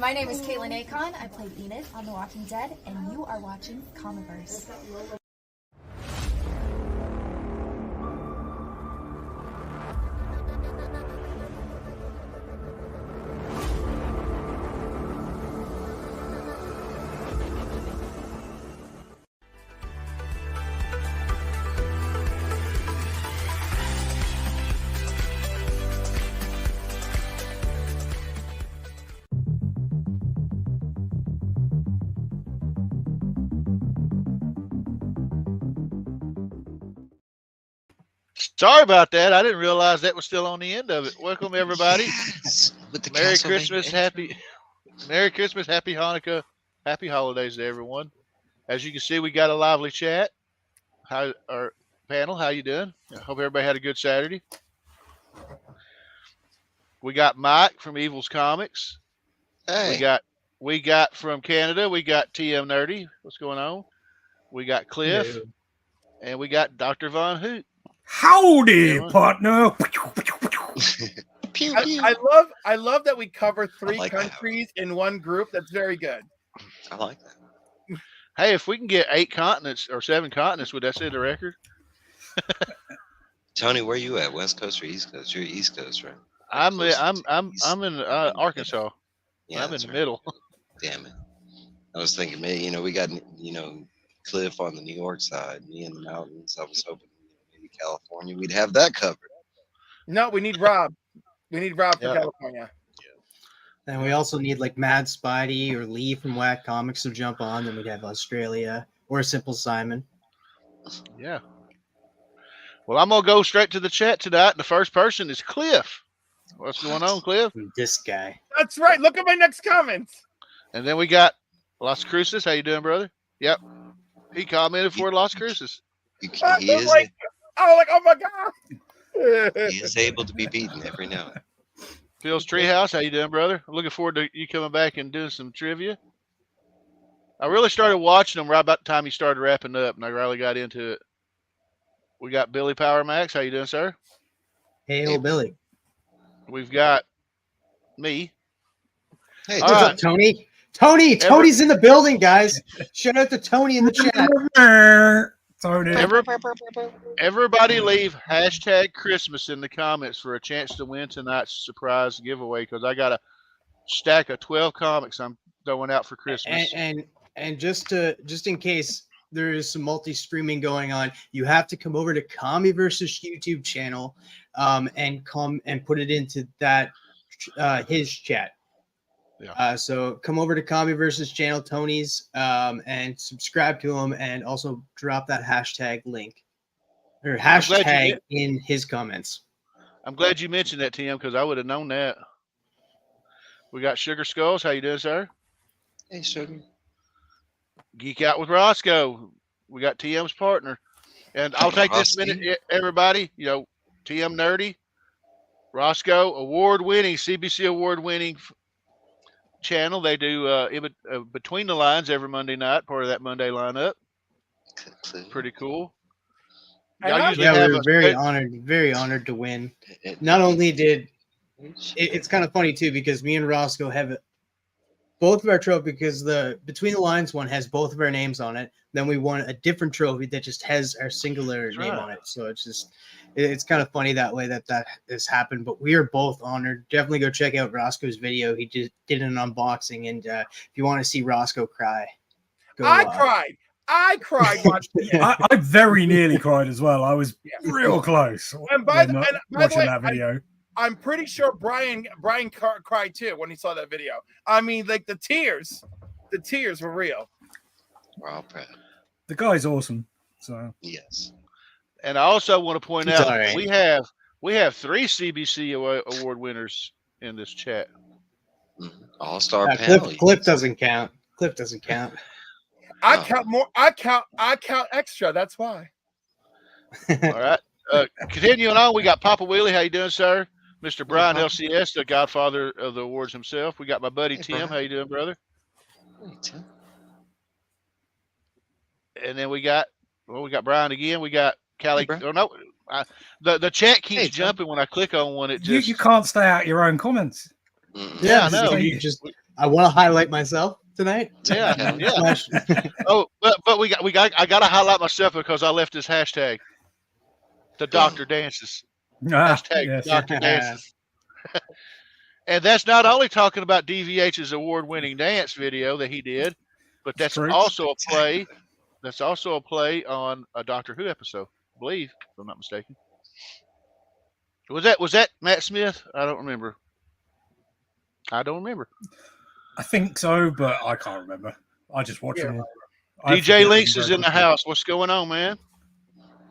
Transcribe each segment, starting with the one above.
My name is Caitlin Akon. I played Enid on The Walking Dead, and you are watching Comiverse. Sorry about that. I didn't realize that was still on the end of it. Welcome everybody. Yes, with the Merry Castlevania Christmas, intro. Merry Christmas, Happy Hanukkah, Happy Holidays to everyone. As you can see, we got a lively chat. How our panel? How you doing? I hope everybody had a good Saturday. We got Mike from Evil's Comics. Hey, We got from Canada. We got TM Nerdy. What's going on? We got Cliff, Hello. and we got Dr. Von Hoot. Howdy, Yeah. partner. pew pew. I love that we cover three like that. countries in one group. That's very good. I like that. Hey, if we can get 8 continents or 7 continents, would that set the record? Tony, where you at? West Coast or East Coast? You're East Coast, right? I'm Closer to East. in Arkansas. Yeah, I'm in that's the right. middle. Damn it. I was thinking, maybe, we got, Cliff on the New York side, me in the mountains. I was hoping maybe California, we'd have that covered. No, we need Rob. We need Rob for Yeah. California. And we also need like Mad Spidey or Lee from Whack Comics to jump on. Then we'd have Australia or Simple Simon. Yeah. Well, I'm gonna go straight to the chat tonight. The first person is Cliff. What's going on, Cliff? This guy. That's right. Look at my next comments. And then we got Las Cruces. How you doing, brother? Yep. He commented for Las Cruces. He I is, was like, oh my god. he is able to be beaten every now and then. Phil's Treehouse. How you doing, brother? I'm looking forward to you coming back and doing some trivia. I really started watching them right about the time he started wrapping up, and I really got into it. We got Billy Power Max. How you doing, sir? Hey, old Billy. We've got me. Hey, All What's right. up, Tony? Tony's in the building, guys. Shout out to Tony in the chat. Tony. Everybody leave hashtag Christmas in the comments for a chance to win tonight's surprise giveaway, because I got a stack of 12 comics I'm throwing out for Christmas. And just in case there is some multi-streaming going on, you have to come over to Comiverse's YouTube channel and come and put it into that his chat. Yeah. So come over to Comiverse's channel, Tony's, and subscribe to him, and also drop that hashtag link or hashtag in his comments. I'm glad you mentioned that, TM, because I would have known that. We got Sugar Skulls. How you doing, sir? Hey, Sugar. Geek Out with Roscoe. We got TM's partner. And I'll take this minute, everybody. TM Nerdy, Roscoe, award-winning, CBC award-winning channel. They do Between the Lines every Monday night, part of that Monday lineup. Pretty cool. Yeah, we're very honored to win. Not only did it's kind of funny too, because me and Roscoe have both of our trophies, because the Between the Lines one has both of our names on it. Then we won a different trophy that just has our singular name on it. So it's kind of funny that way that has happened. But we are both honored. Definitely go check out Roscoe's video. He just did an unboxing, and if you want to see Roscoe cry, I cried watching it. I very nearly cried as well. I was real close. And by the watching way, that video. I'm pretty sure Brian cried too when he saw that video. I mean, like the tears were real. We're all proud. The guy's awesome. So yes. And I also want to point out right. we have 3 CBC award winners in this chat. All-star panel. Cliff doesn't count. Cliff doesn't count. I count more. I count extra. That's why. All right. Continuing on, we got Papa Wheelie. How you doing, sir? Mr. Brian LCS, the godfather of the awards himself. We got my buddy Tim. Brian. How you doing, brother? Hey, Tim. And then we got Brian again. We got Callie. Hey, oh no, the chat keeps Hey, jumping when I click on one. It just you can't stay out your own comments. Yeah, I know. You just I want to highlight myself tonight. Yeah. Oh, but I gotta highlight myself because I left this hashtag. The Doctor Dances. Hashtag yes. Doctor Dances. And that's not only talking about DVH's award-winning dance video that he did, but that's true. also a play. That's also a play on a Doctor Who episode, I believe, if I'm not mistaken. Was that Matt Smith? I don't remember. I think so, but I can't remember. I just watch them. DJ Links is in the house. What's going on, man?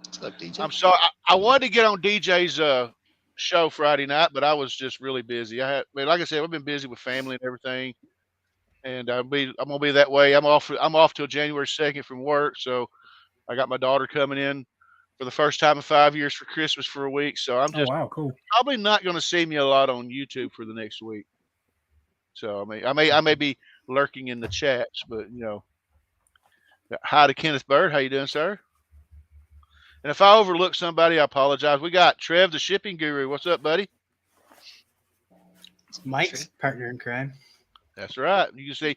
What's up, DJ? I'm sorry. I wanted to get on DJ's show Friday night, but I was just really busy. Like I said, I've been busy with family and everything, and I'm gonna be that way. I'm off till January 2nd from work, so I got my daughter coming in for the first time in 5 years for Christmas for a week. So I'm just cool. Probably not going to see me a lot on YouTube for the next week. So I may be lurking in the chats, but hi to Kenneth Bird. How you doing, sir? And if I overlook somebody, I apologize. We got Trev, the shipping guru. What's up, buddy? It's Mike's partner in crime. That's right. You can see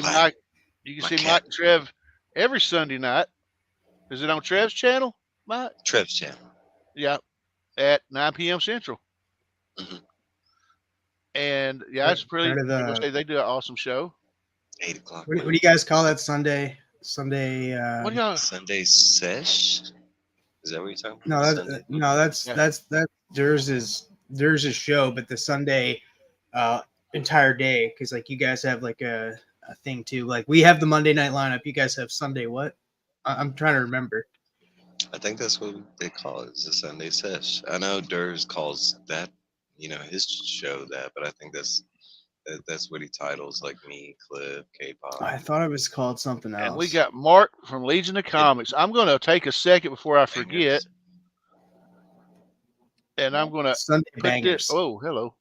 Mike. You can see Mike and Trev every Sunday night. Is it on Trev's channel, Mike? Trev's channel. Yeah, at 9 p.m. Central. Mm-hmm. And it's pretty. They do an awesome show. 8 o'clock. What do you guys call that Sunday? Sunday. What do y'all? Sunday sesh. Is that what you're talking about? No, that's theirs is show, but the Sunday entire day, because like you guys have like a thing too. Like we have the Monday night lineup. You guys have Sunday what? I'm trying to remember. I think that's what they call it. It's a Sunday sesh. I know Durs calls that, his show that, but I think that's what he titles, like me, Cliff, K-pop. I thought it was called something else. And we got Mark from Legion of Comics. I'm going to take a second before I forget, and I'm going to Sunday Bangers. Oh, hello.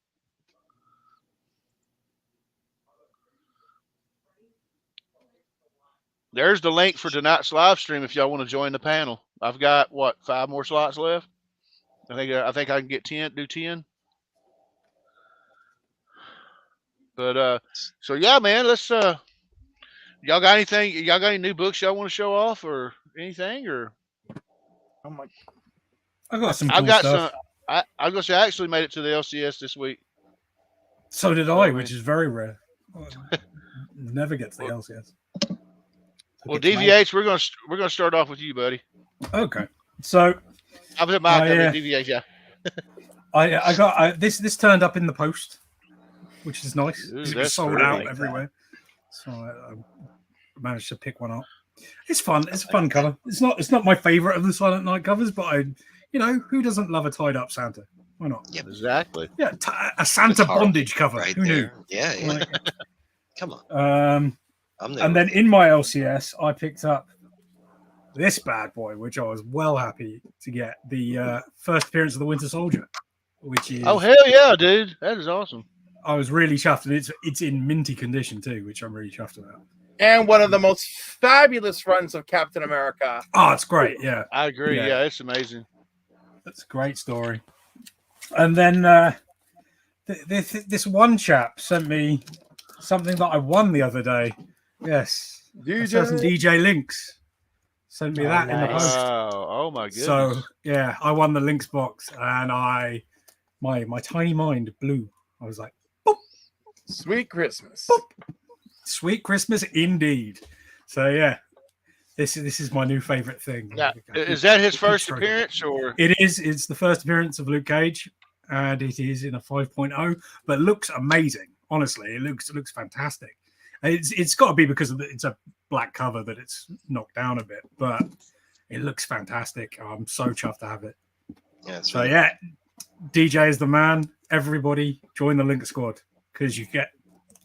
There's the link for tonight's live stream if y'all want to join the panel. I've got 5 more slots left. I think I can get 10, do 10. But so yeah, man, let's y'all got anything? Y'all got any new books y'all want to show off or anything? Or oh my, I got some. Cool stuff. I was gonna say I actually made it to the LCS this week. So did I, which is very rare. Never gets the LCS. Well, DVH, we're gonna start off with you, buddy. Okay, so I was at my DVH, yeah. I got this turned up in the post, which is nice. Ooh, it was sold out everywhere, so I managed to pick one up. It's fun. It's a fun cover. It's not my favorite of the Silent Night covers, but who doesn't love a tied up Santa? Why not? Yep. Exactly. Yeah, a Santa bondage cover. Right Who knew? Yeah. Like, come on. And then in my LCS, I picked up this bad boy, which I was well happy to get, the first appearance of the Winter Soldier, which is... Oh, hell yeah, dude. That is awesome. I was really chuffed, and it's in minty condition too, which I'm really chuffed about. And one of the most fabulous runs of Captain America. Oh, it's great, yeah. I agree, yeah, it's amazing. That's a great story. And then this one chap sent me something that I won the other day. Yes. DJ Links sent me that in the post. Oh my goodness. So yeah, I won the Links box, and my tiny mind blew. I was like, boop. Sweet Christmas. Boop. Sweet Christmas indeed. So yeah, this is my new favorite thing. Now, is that his first appearance, or it is? It's the first appearance of Luke Cage, and it is in a 5.0, but looks amazing. Honestly, it looks fantastic. It's got to be because it's a black cover that it's knocked down a bit, but it looks fantastic. I'm so chuffed to have it. Yeah. So yeah, DJ is the man. Everybody join the Link Squad because you get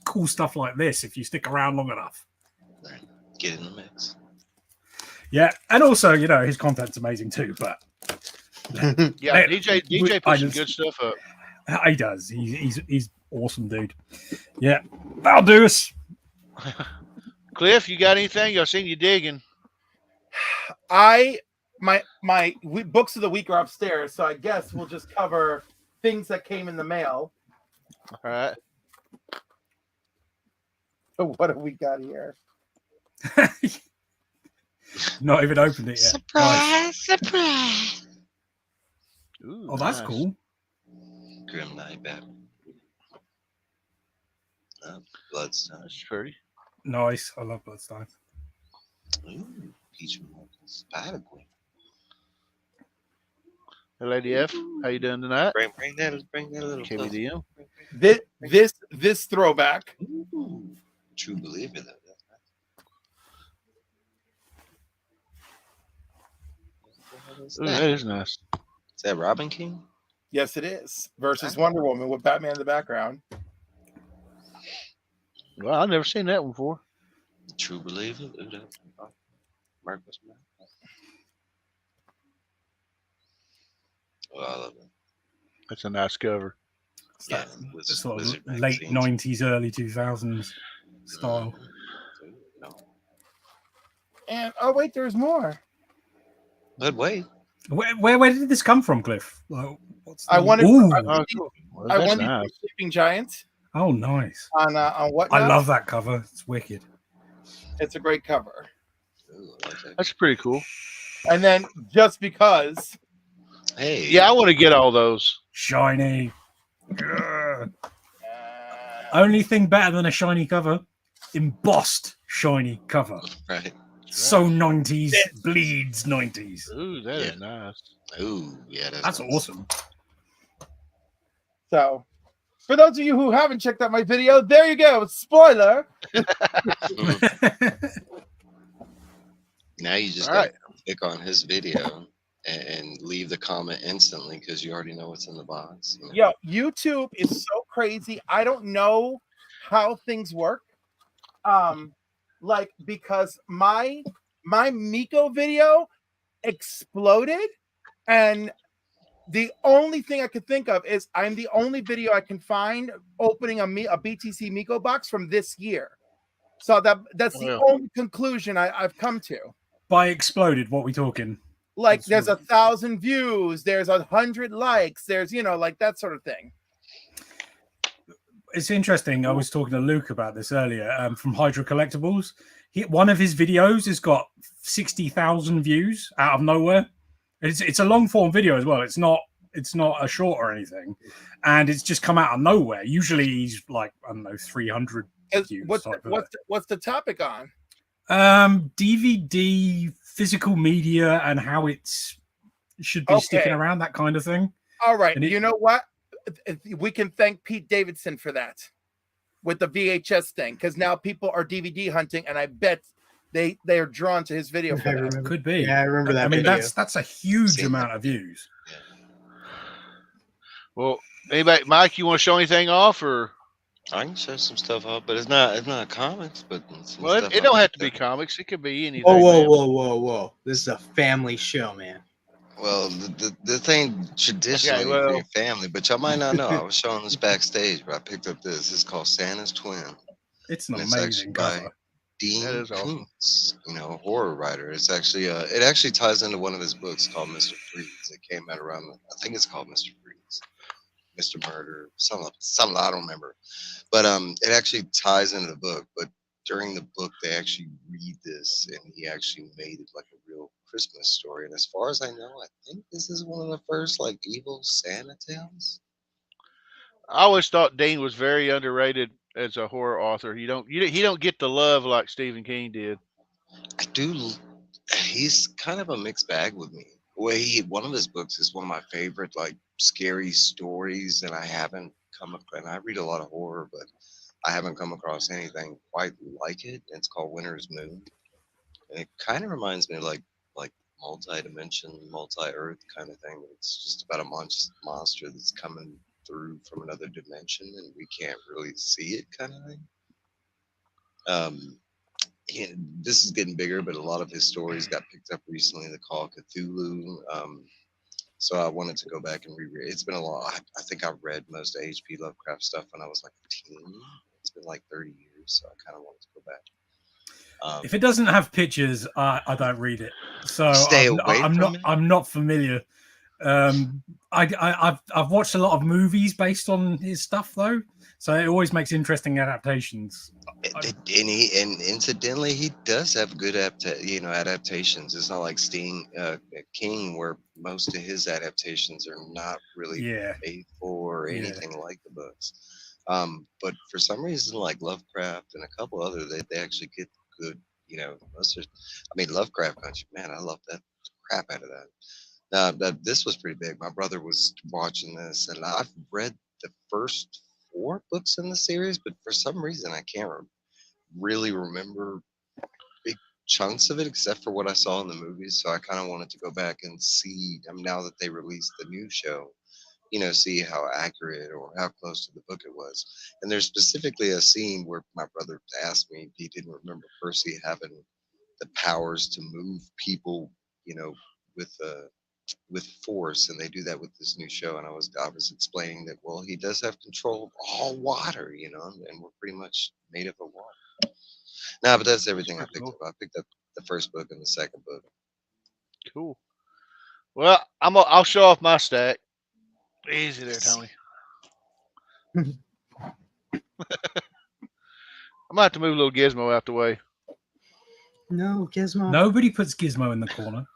cool stuff like this if you stick around long enough. Right. Get in the mix. Yeah, and also his content's amazing too. But yeah, DJ puts some good stuff up. He does. He's awesome, dude. Yeah, that'll do us. Cliff, you got anything? I've seen you digging. My books of the week are upstairs, so I guess we'll just cover things that came in the mail. All right. So what have we got here? Not even opened it yet. Surprise, surprise. Ooh, Oh, that's nice. cool. Grim Knight Battle. Bloodstone. That's pretty. Nice. I love Bloodstone. Ooh, Peach Spider Queen. Hey, Lady F, how you doing tonight? Bring that little KBDM. This throwback. Ooh, True Believer though. Ooh, that is nice. Is that Robin King? Yes, it is. Versus Wonder Woman with Batman in the background. Well, I've never seen that one before. True Believer. Ooh, that Marcus. Oh, I love it. That's a nice cover. Yeah, with It's sort of Wizard late magazines. 90s, early 2000s style. No. And oh wait, there's more. But wait. Where did this come from, Cliff? Like, what's I the- wanted. Ooh. Oh, cool. Well, I that's wanted nice. Sleeping Giant Oh, nice. on what? I love that cover. It's wicked. It's a great cover. Ooh, I like that. That's pretty cool. And then just because. Hey. Yeah, I want to get all those. Shiny. Grr. Only thing better than a shiny cover, embossed shiny cover. Right. So 90s, bleeds 90s. Ooh, that is Yeah. nice. Ooh, yeah. That's nice. awesome. So, for those of you who haven't checked out my video, there you go. Spoiler. Now you just All got right. to click on his video and leave the comment instantly because you already know what's in the box. Yo, YouTube is so crazy. I don't know how things work. Like because my Miko video exploded, and the only thing I could think of is I'm the only video I can find opening a BTC Miko box from this year. So that's the only conclusion I've come to. By exploded, what we talking? Like there's 1,000 views, there's 100 likes, there's like that sort of thing. It's interesting. I was talking to Luke about this earlier from Hydra Collectibles. One of his videos has got 60,000 views out of nowhere. It's a long form video as well. It's not a short or anything, and it's just come out of nowhere. Usually he's like, I don't know, 300 views. What's the topic on? DVD, physical media, and how it should be sticking around, that kind of thing. All right. You know what? We can thank Pete Davidson for that with the VHS thing, because now people are DVD hunting, and I bet they are drawn to his video. For that. Could be. Yeah, I remember that. I mean, video. that's a huge amount of views. Well, anybody, Mike, you want to show anything off, or? I can show some stuff up, but it's not comics. But Well, it don't have to be comics. It could be anything. Whoa! This is a family show, man. Well, the thing traditionally for your family, but y'all might not know. I was showing this backstage, but I picked up this. It's called Santa's Twin. It's an It's amazing cover. Dean That is awesome. Koontz, a horror writer. It's actually it actually ties into one of his books called Mr. Freeze. It came out around I think it's called Mr. Freeze, Mr. Murder, something I don't remember, but it actually ties into the book. But during the book, they actually read this, and he actually made it like a real Christmas story. And as far as I know, I think this is one of the first like evil Santa tales. I always thought Dean was very underrated as a horror author. He don't get the love like Stephen King did. I do. He's kind of a mixed bag with me. Well, one of his books is one of my favorite like scary stories, and I haven't come across. And I read a lot of horror, but I haven't come across anything quite like it. It's called Winter's Moon, and it kind of reminds me of like multi-dimension, multi-earth kind of thing. It's just about a monster that's coming through from another dimension, and we can't really see it, kind of thing. This is getting bigger, but a lot of his stories got picked up recently. They call Cthulhu. So I wanted to go back and reread. It's been a long. I think I read most of H.P. Lovecraft stuff when I was like a teen. It's been like 30 years, so I kind of wanted to go back. If it doesn't have pictures, I don't read it. So I'm not familiar. I've watched a lot of movies based on his stuff though, So it always makes interesting adaptations. And incidentally, he does have good adaptations. It's not like King, where most of his adaptations are not really faithful or anything like the books. But for some reason, like Lovecraft and a couple other, they actually get good. Lovecraft Country, man, I love that crap out of that. This was pretty big. My brother was watching this, and I've read the first 4 books in the series, but for some reason I can't really remember big chunks of it except for what I saw in the movies. So I kind of wanted to go back and see now that they released the new show, see how accurate or how close to the book it was. And there's specifically a scene where my brother asked me if he didn't remember Percy having the powers to move people, with force, and they do that with this new show. And I was explaining that, well, he does have control of all water, and we're pretty much made up of water. But that's everything I picked up. I picked up the first book and the second book. Cool. Well, I'll show off my stack. Easy there, Tony. I'm gonna have to move a little Gizmo out the way. No, Gizmo. Nobody puts Gizmo in the corner.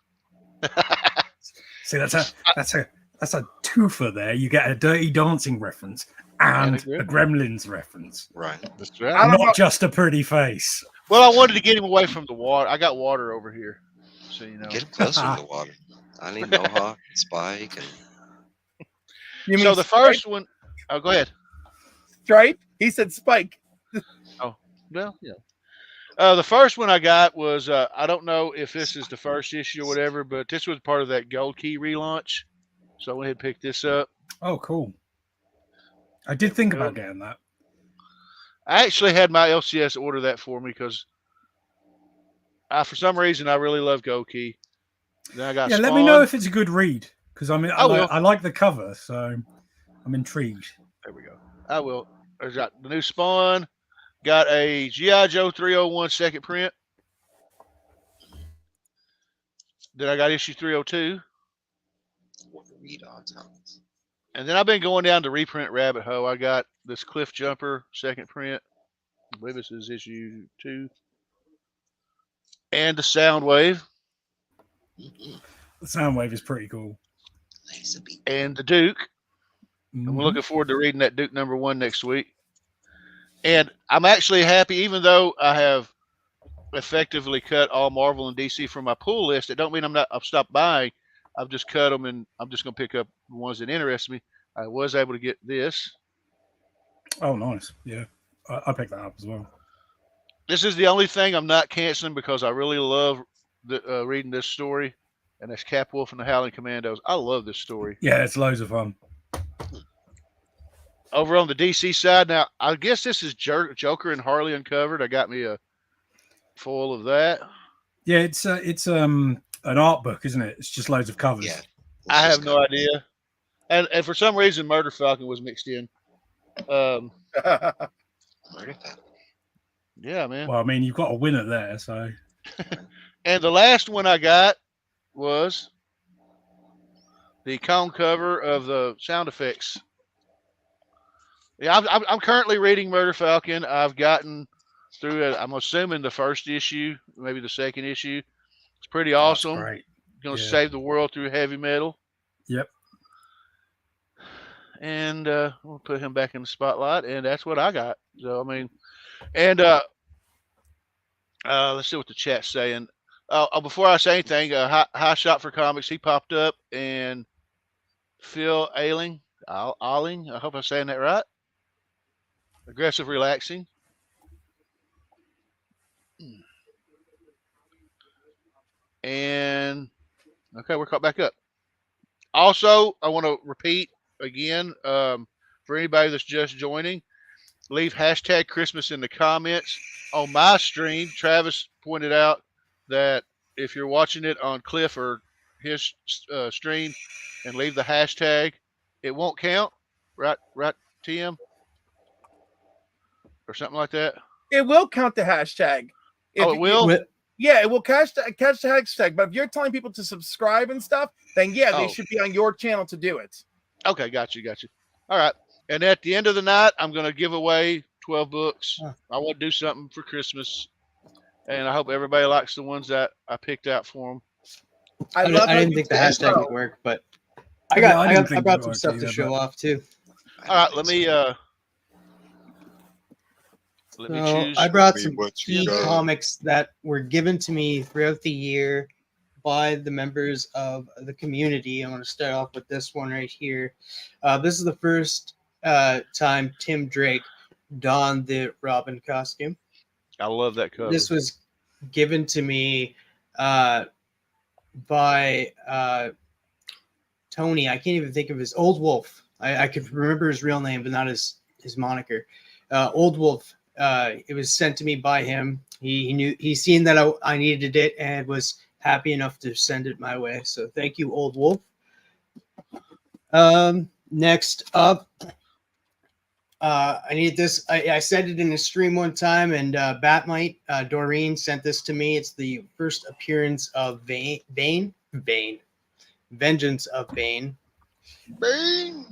See, that's a twofer there. You get a Dirty Dancing reference and a Gremlins reference. Right. That's right. Not just a pretty face. Well, I wanted to get him away from the water. I got water over here, so Get him closer to the water. I need Mohawk and Spike and. So the first one. Oh, go ahead. Stripe. He said Spike. Oh, well, yeah. The first one I got was I don't know if this is the first issue or whatever, but this was part of that Gold Key relaunch. So I went ahead and picked this up. Oh, cool. I did think about getting that. I actually had my LCS order that for me because for some reason I really love Gold Key. Then I got Spawn. Let me know if it's a good read because I like the cover, so I'm intrigued. There we go. I will. There's got the new Spawn. Got a G.I. Joe 301 second print. Then I got issue 302. And then I've been going down to reprint rabbit hole. I got this Cliff Jumper second print. I believe this is issue 2. And the Soundwave. The Soundwave is pretty cool. And the Duke. I'm looking forward to reading that Duke #1 next week. And I'm actually happy, even though I have effectively cut all Marvel and DC from my pull list. It don't mean I've stopped buying. I've just cut them, and I'm just going to pick up the ones that interest me. I was able to get this. Oh, nice. Yeah, I picked that up as well. This is the only thing I'm not canceling because I really love reading this story, and that's Cap Wolf and the Howling Commandos. I love this story. Yeah, it's loads of fun. Over on the DC side, now I guess this is Joker and Harley Uncovered. I got me a foil of that. Yeah, it's an art book, isn't it? It's just loads of covers. Yeah, I have no idea, and for some reason, Murder Falcon was mixed in. Murder Falcon. Yeah, man. Well, I mean, you've got a winner there, so. And the last one I got was the cone cover of the sound effects. Yeah, I'm currently reading Murder Falcon. I've gotten through it. I'm assuming the first issue, maybe the second issue. It's pretty awesome. That's great. Going to save the world through heavy metal. Yep. And we'll put him back in the spotlight, and that's what I got. So I mean, and let's see what the chat's saying. Before I say anything, High Shot for Comics, he popped up, and Phil Ailing, I hope I'm saying that right. Aggressive Relaxing. And okay, we're caught back up. Also, I want to repeat again, for anybody that's just joining, leave hashtag Christmas in the comments. On my stream, Travis pointed out that if you're watching it on Cliff or his stream and leave the hashtag, it won't count. Right, TM? Or something like that? It will count the hashtag. It will? Yeah, it will catch the hashtag. But if you're telling people to subscribe and stuff, then they should be on your channel to do it. Okay, got you. All right. And at the end of the night, I'm going to give away 12 books. Huh. I want to do something for Christmas. And I hope everybody likes the ones that I picked out for them. I I didn't you think the did hashtag so. would work, but I didn't think brought it some worked stuff to either, show but- off too. All right, let me So choose. I brought Be some what you key got. comics that were given to me throughout the year by the members of the community. I'm going to start off with this one right here. This is the first time Tim Drake donned the Robin costume. I love that cover. This was given to me by Tony. I can't even think of his Old Wolf. I could remember his real name, but not his moniker. Old Wolf. It was sent to me by him. He seen that I needed it and was happy enough to send it my way. So thank you, Old Wolf. Next up, I need this. I said it in a stream one time, and Batmite Doreen sent this to me. It's the first appearance of Bane, Vengeance of Bane. Bang!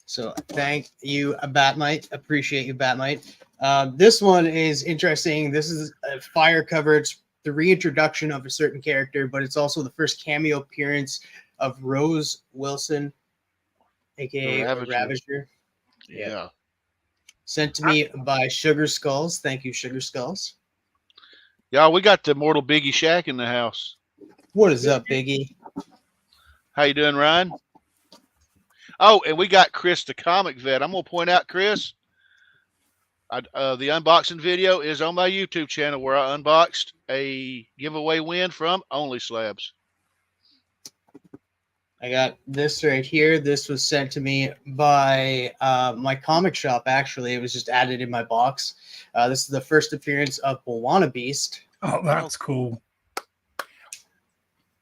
So thank you, Batmite. Appreciate you, Batmite. This one is interesting. This is a fire cover. It's the reintroduction of a certain character, but it's also the first cameo appearance of Rose Wilson, aka Ravager. Ravager. Yeah. Sent to me by Sugar Skulls. Thank you, Sugar Skulls. Y'all, we got the Mortal Biggie Shack in the house. What is up, Biggie? How you doing, Ryan? Oh, and we got Chris, the comic vet. I'm going to point out, Chris, the unboxing video is on my YouTube channel where I unboxed a giveaway win from Only Slabs. I got this right here. This was sent to me by my comic shop, actually. It was just added in my box. This is the first appearance of Moana Beast. Oh, that's cool.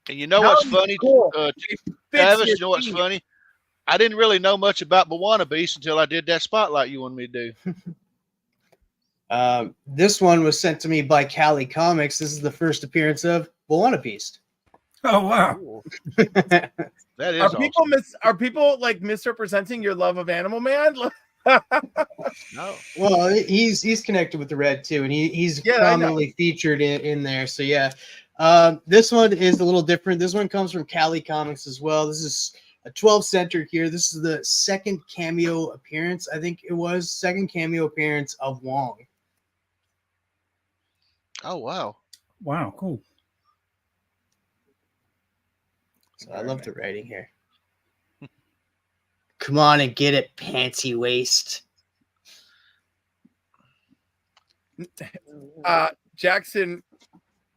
And you know what's funny, Cool. Travis? You know what's funny? I didn't really know much about Moana Beast until I did that spotlight you wanted me to do. This one was sent to me by Cali Comics. This is the first appearance of Moana Beast. Oh, wow. That is awesome. Are people like misrepresenting your love of Animal Man? No. Well, he's connected with the Red too, and he's prominently featured in there. So yeah, this one is a little different. This one comes from Cali Comics as well. This is a 12 center here. This is the second cameo appearance. I think it was second cameo appearance of Wong. Oh, wow. Wow, cool. So I love the writing here. Come on and get it, pantsy waist. Jackson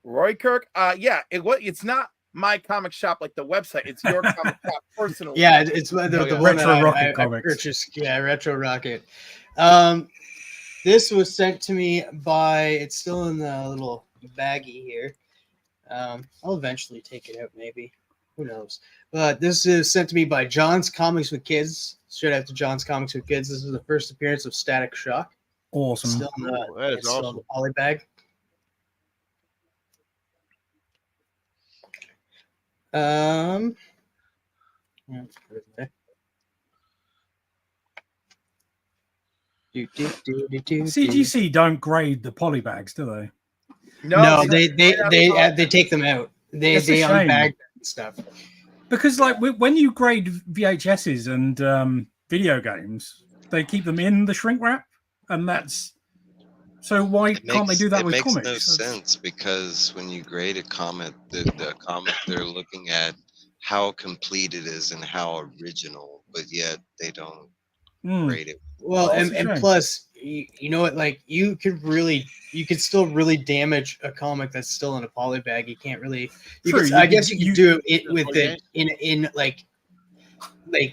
Roykirk. It's not my comic shop like the website. It's your comic shop personally. Yeah, it's the one Retro that Rocket I Comics. purchased. Yeah, Retro Rocket. This was sent to me by. It's still in the little baggie here. I'll eventually take it out, maybe. Who knows? But this is sent to me by John's Comics with Kids. Straight out to John's Comics with Kids. This is the first appearance of Static Shock. Awesome. Still in the, That is still in awesome. the poly bag. CGC don't grade the polybags, do they? No, they take them out. They That's a shame. unbag stuff. Because like when you grade VHSs and video games, they keep them in the shrink wrap, and that's so why can't they do that with comics? It makes no sense because when you grade a comic, the comic they're looking at how complete it is and how original, but yet they don't grade it. Well, and plus, you know what? Like you could still really damage a comic that's still in a poly bag. You can't really. I guess you could do it with it in like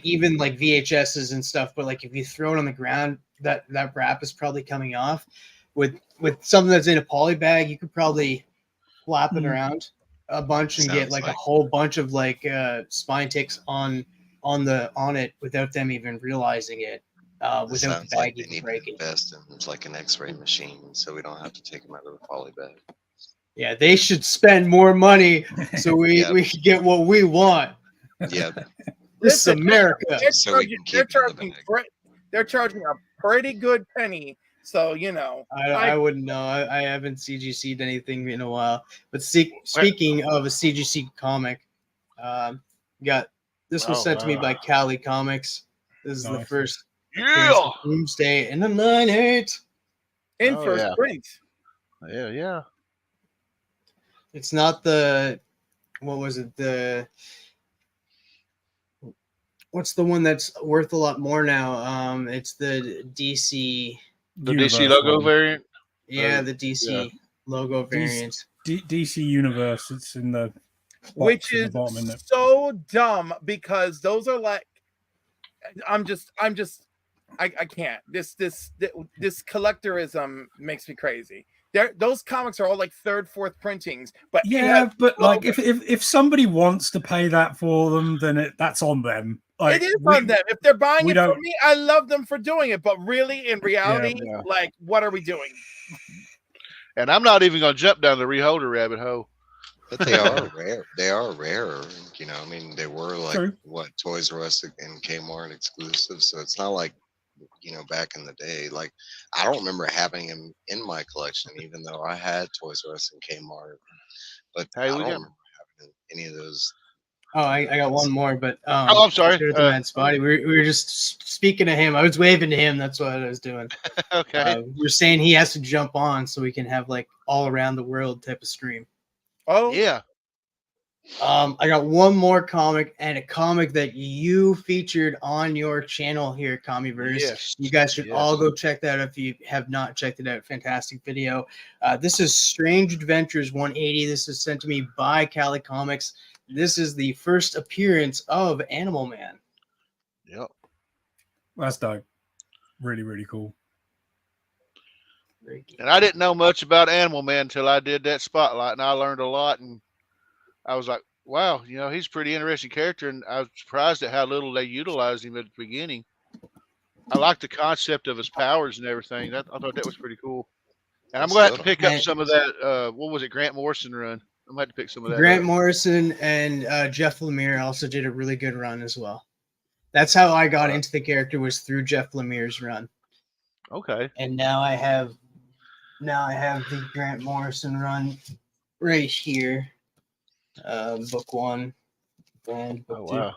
even like VHSs and stuff. But like if you throw it on the ground, that wrap is probably coming off. With something that's in a poly bag, you could probably flap it around a bunch and get like a whole bunch of like spine ticks on it without them even realizing it. Without the bag, they need to invest in like an X-ray machine, so we don't have to take them out of the poly bag. Yeah, they should spend more money so we can get what we want. Yeah, This is America. So we can keep it in the bag. They're charging a pretty good penny. So, I wouldn't know. I haven't CGC'd anything in a while. But speaking of a CGC comic, this was sent to me by Cali Comics. This is the first Doomsday in the 9/8. In first print. Yeah. It's not the what was it? What's the one that's worth a lot more now? It's the DC. The DC logo variant? Yeah, the DC logo variant. DC Universe. It's in the which is bottom, so dumb because those are like I can't. This collectorism makes me crazy. Those comics are all like third, fourth printings, but but like if somebody wants to pay that for them, then that's on them. Like, it is on them. If they're buying it from me, I love them for doing it. But really, in reality, like, what are we doing? And I'm not even going to jump down the reholder rabbit hole. But they are rare. They are rarer. I mean, they were like Toys R Us and Kmart exclusive. So it's not like back in the day. Like I don't remember having them in my collection, even though I had Toys R Us and Kmart. But I don't remember having any of those. Oh, I got one more, but I'm sorry. Spotty. We were just speaking to him. I was waving to him. That's what I was doing. Okay. We're saying he has to jump on so we can have like all around the world type of stream. Oh yeah. I got one more comic and a comic that you featured on your channel here, Comiverse. Yes. You guys should all go check that out if you have not checked it out. Fantastic video. This is Strange Adventures 180. This is sent to me by Cali Comics. This is the first appearance of Animal Man. Yep. That's dope. Really, really cool. And I didn't know much about Animal Man until I did that spotlight, and I learned a lot. And I was like, wow, he's a pretty interesting character. And I was surprised at how little they utilized him at the beginning. I like the concept of his powers and everything. I thought that was pretty cool. And I'm going to have to pick up some of that. What was it? Grant Morrison run. I'm going to have to pick some of that. Grant Morrison and Jeff Lemire also did a really good run as well. That's how I got into the character, was through Jeff Lemire's run. Okay. And now I have the Grant Morrison run right here. Book 1 and book 2. Wow.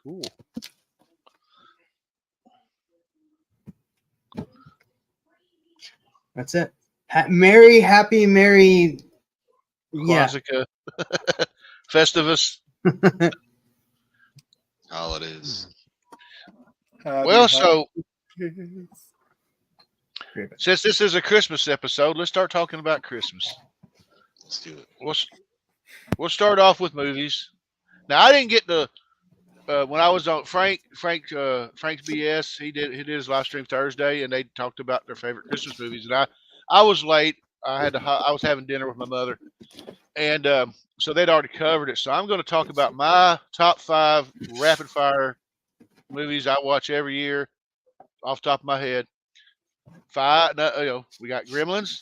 Cool. That's it. Happy Merry Quasica. Festivus. Holidays. Well, so since this is a Christmas episode, let's start talking about Christmas. Let's do it. We'll start off with movies. Now, I didn't get the when I was on Frank's BS. He did his live stream Thursday, and they talked about their favorite Christmas movies. And I was late. I was having dinner with my mother, and so they'd already covered it. So I'm going to talk about my top 5 rapid fire movies I watch every year, off the top of my head. 5. We got Gremlins,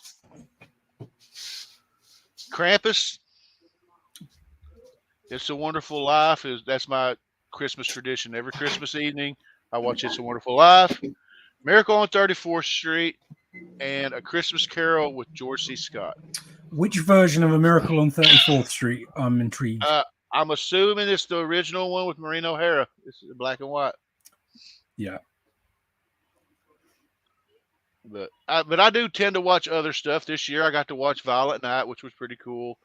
Krampus, It's a Wonderful Life. That's my Christmas tradition. Every Christmas evening, I watch It's a Wonderful Life, Miracle on 34th Street, and A Christmas Carol with George C. Scott. Which version of A Miracle on 34th Street? I'm intrigued. I'm assuming it's the original one with Maureen O'Hara. It's black and white. Yeah. But I do tend to watch other stuff. This year I got to watch Violet Night, which was pretty cool.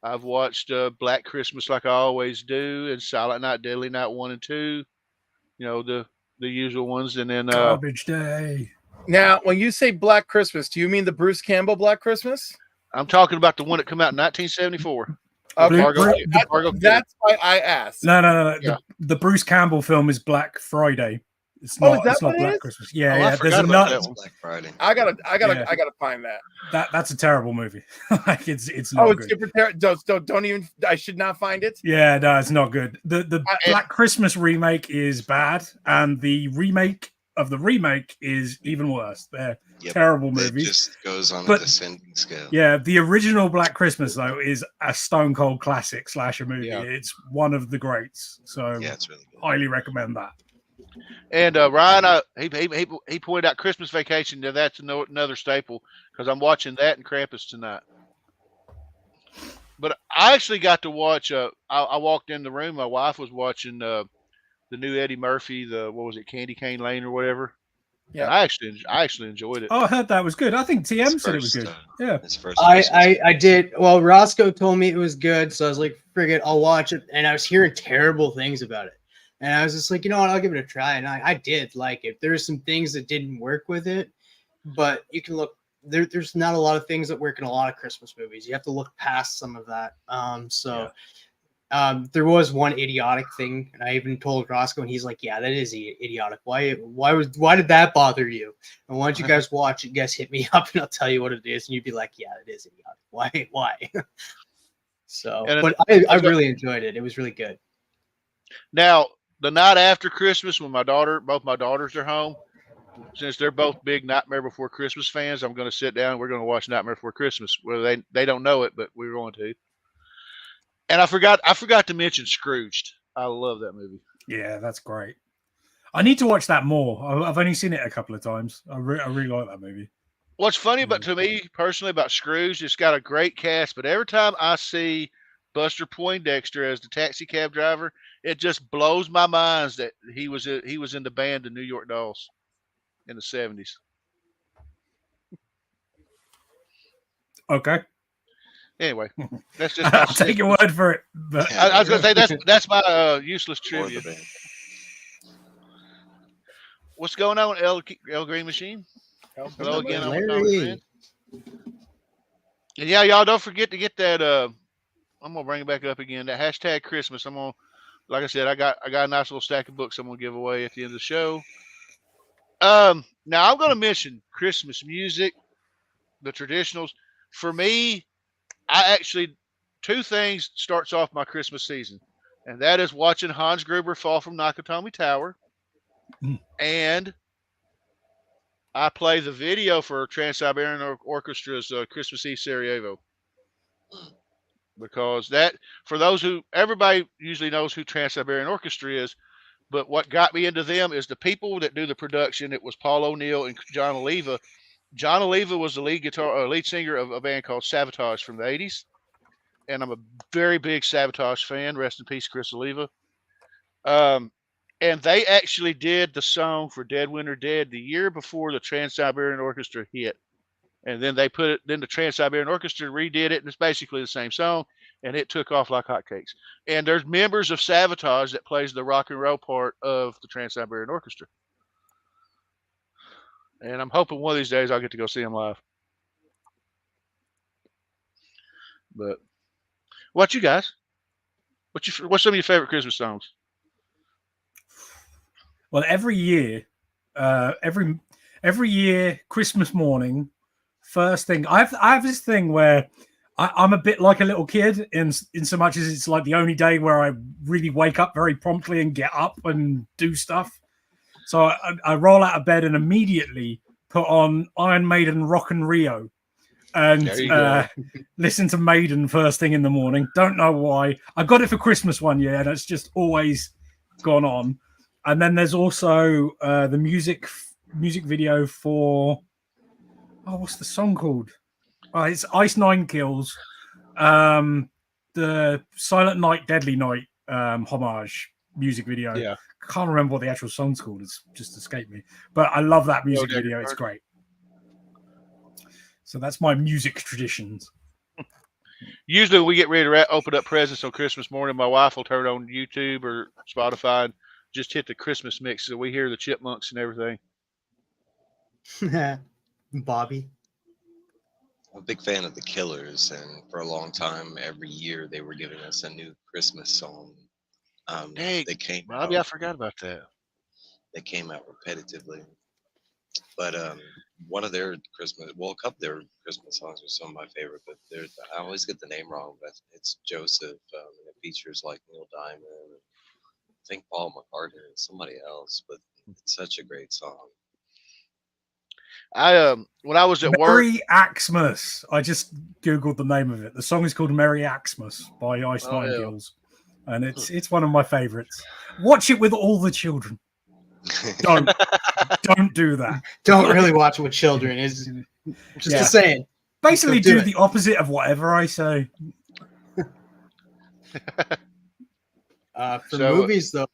I've watched Black Christmas like I always do, and Silent Night, Deadly Night 1 and 2. The usual ones, and then Garbage Day. Now, when you say Black Christmas, do you mean the Bruce Campbell Black Christmas? I'm talking about the one that came out in 1974. That's why I asked. No. Yeah. The Bruce Campbell film is Black Friday. It's not. It's not Black Christmas. Yeah. There's another Black Friday. I gotta find that. That's a terrible movie. Like it's not good. It's super terrible. Don't even. I should not find it. Yeah, no, it's not good. The Black Christmas remake is bad, and the remake of the remake is even worse. They're Yep. terrible It movies. just goes on a But- descending scale. Yeah, the original Black Christmas though is a stone cold classic slasher movie. Yeah. It's one of the greats. So Yeah, it's really good. highly recommend that. And Ryan, he pointed out Christmas Vacation. Now that's another staple because I'm watching that and Krampus tonight. But I actually got to watch. I walked in the room. My wife was watching the new Eddie Murphy. What was it, Candy Cane Lane or whatever. Yeah. And I actually enjoyed it. Oh, I heard that was good. I think TM His said it was first, good. Yeah. His first Christmas. I did. Well, Roscoe told me it was good, so I was like, "Friggin', I'll watch it." And I was hearing terrible things about it, and I was just like, you know what, I'll give it a try. And I did like it. There's some things that didn't work with it, but you can look. There's not a lot of things that work in a lot of Christmas movies. You have to look past some of that. There was one idiotic thing, and I even told Roscoe, and he's like, "Yeah, that is idiotic. Why did that bother you? And why don't you guys watch it? You guys hit me up, and I'll tell you what it is." And you'd be like, "Yeah, it is idiotic. Why?" So, And but I really enjoyed it. It was really good. Now the night after Christmas, when both my daughters are home, since they're both big Nightmare Before Christmas fans, I'm going to sit down and we're going to watch Nightmare Before Christmas. Well, they don't know it, but we're going to. And I forgot to mention Scrooged. I love that movie. Yeah, that's great. I need to watch that more. I've only seen it a couple of times. I really like that movie. What's funny about to me personally about Scrooge, it's got a great cast, but every time I see Buster Poindexter as the taxi cab driver, it just blows my mind that he was in the band the New York Dolls in the 70s. Okay. Anyway, that's just my I'll take your word for it. But I was gonna say that's my useless Or the trivia. band. What's going on, L Green Machine? Hello again, I'm with Thomas Larry. Friend. And yeah, y'all don't forget to get that. I'm gonna bring it back up again. That hashtag Christmas. Like I said, I got a nice little stack of books I'm gonna give away at the end of the show. Now I'm gonna mention Christmas music, the traditionals. For me, I actually two things starts off my Christmas season, and that is watching Hans Gruber fall from Nakatomi Tower, and I play the video for Trans-Siberian Orchestra's Christmas Eve Sarajevo. Because that, for those who, everybody usually knows who Trans-Siberian Orchestra is, but what got me into them is the people that do the production. It was Paul O'Neill and John Oliva. John Oliva was the lead singer of a band called Sabotage from the 80s. And I'm a very big Sabotage fan. Rest in peace, Chris Oliva. And they actually did the song for Dead Winter Dead the year before the Trans-Siberian Orchestra hit. And then then the Trans-Siberian Orchestra redid it, and it's basically the same song, and it took off like hotcakes. And there's members of Sabotage that plays the rock and roll part of the Trans-Siberian Orchestra. And I'm hoping one of these days I'll get to go see them live. But what you guys? What's some of your favorite Christmas songs? well, every year, Christmas morning, first thing I have this thing where I'm a bit like a little kid in so much as it's like the only day where I really wake up very promptly and get up and do stuff. So I roll out of bed and immediately put on Iron Maiden Rock and Rio and listen to Maiden first thing in the morning. Don't know why. I got it for Christmas one year and it's just always gone on. And then there's also the music video for what's the song called? It's Ice Nine Kills, the Silent Night, Deadly Night homage music video. Yeah. Can't remember what the actual song's called. It's just escaped me. But I love that music video. It's great. So that's my music traditions. Usually when we get ready to open up presents on Christmas morning, my wife will turn on YouTube or Spotify and just hit the Christmas mix so we hear the chipmunks and everything. Bobby. I'm a big fan of the Killers, and for a long time, every year they were giving us a new Christmas song. Dang, they came Robbie, out, I forgot about that. They came out repetitively, but one of their Christmas, well, a couple of their Christmas songs are some of my favorite. But I always get the name wrong. But it's Joseph, and it features like Neil Diamond, and I think Paul McCartney, and somebody else. But It's such a great song. I when I was at work, Merry Xmas. I just googled the name of it. The song is called Merry Xmas by Ice Oh, Nine yeah. Gills, and it's one of my favorites. Watch it with all the children. Don't do that. Don't really watch it with children. Is just Yeah. a saying. Basically, Don't do do it. the opposite of whatever I say. For So- movies, though,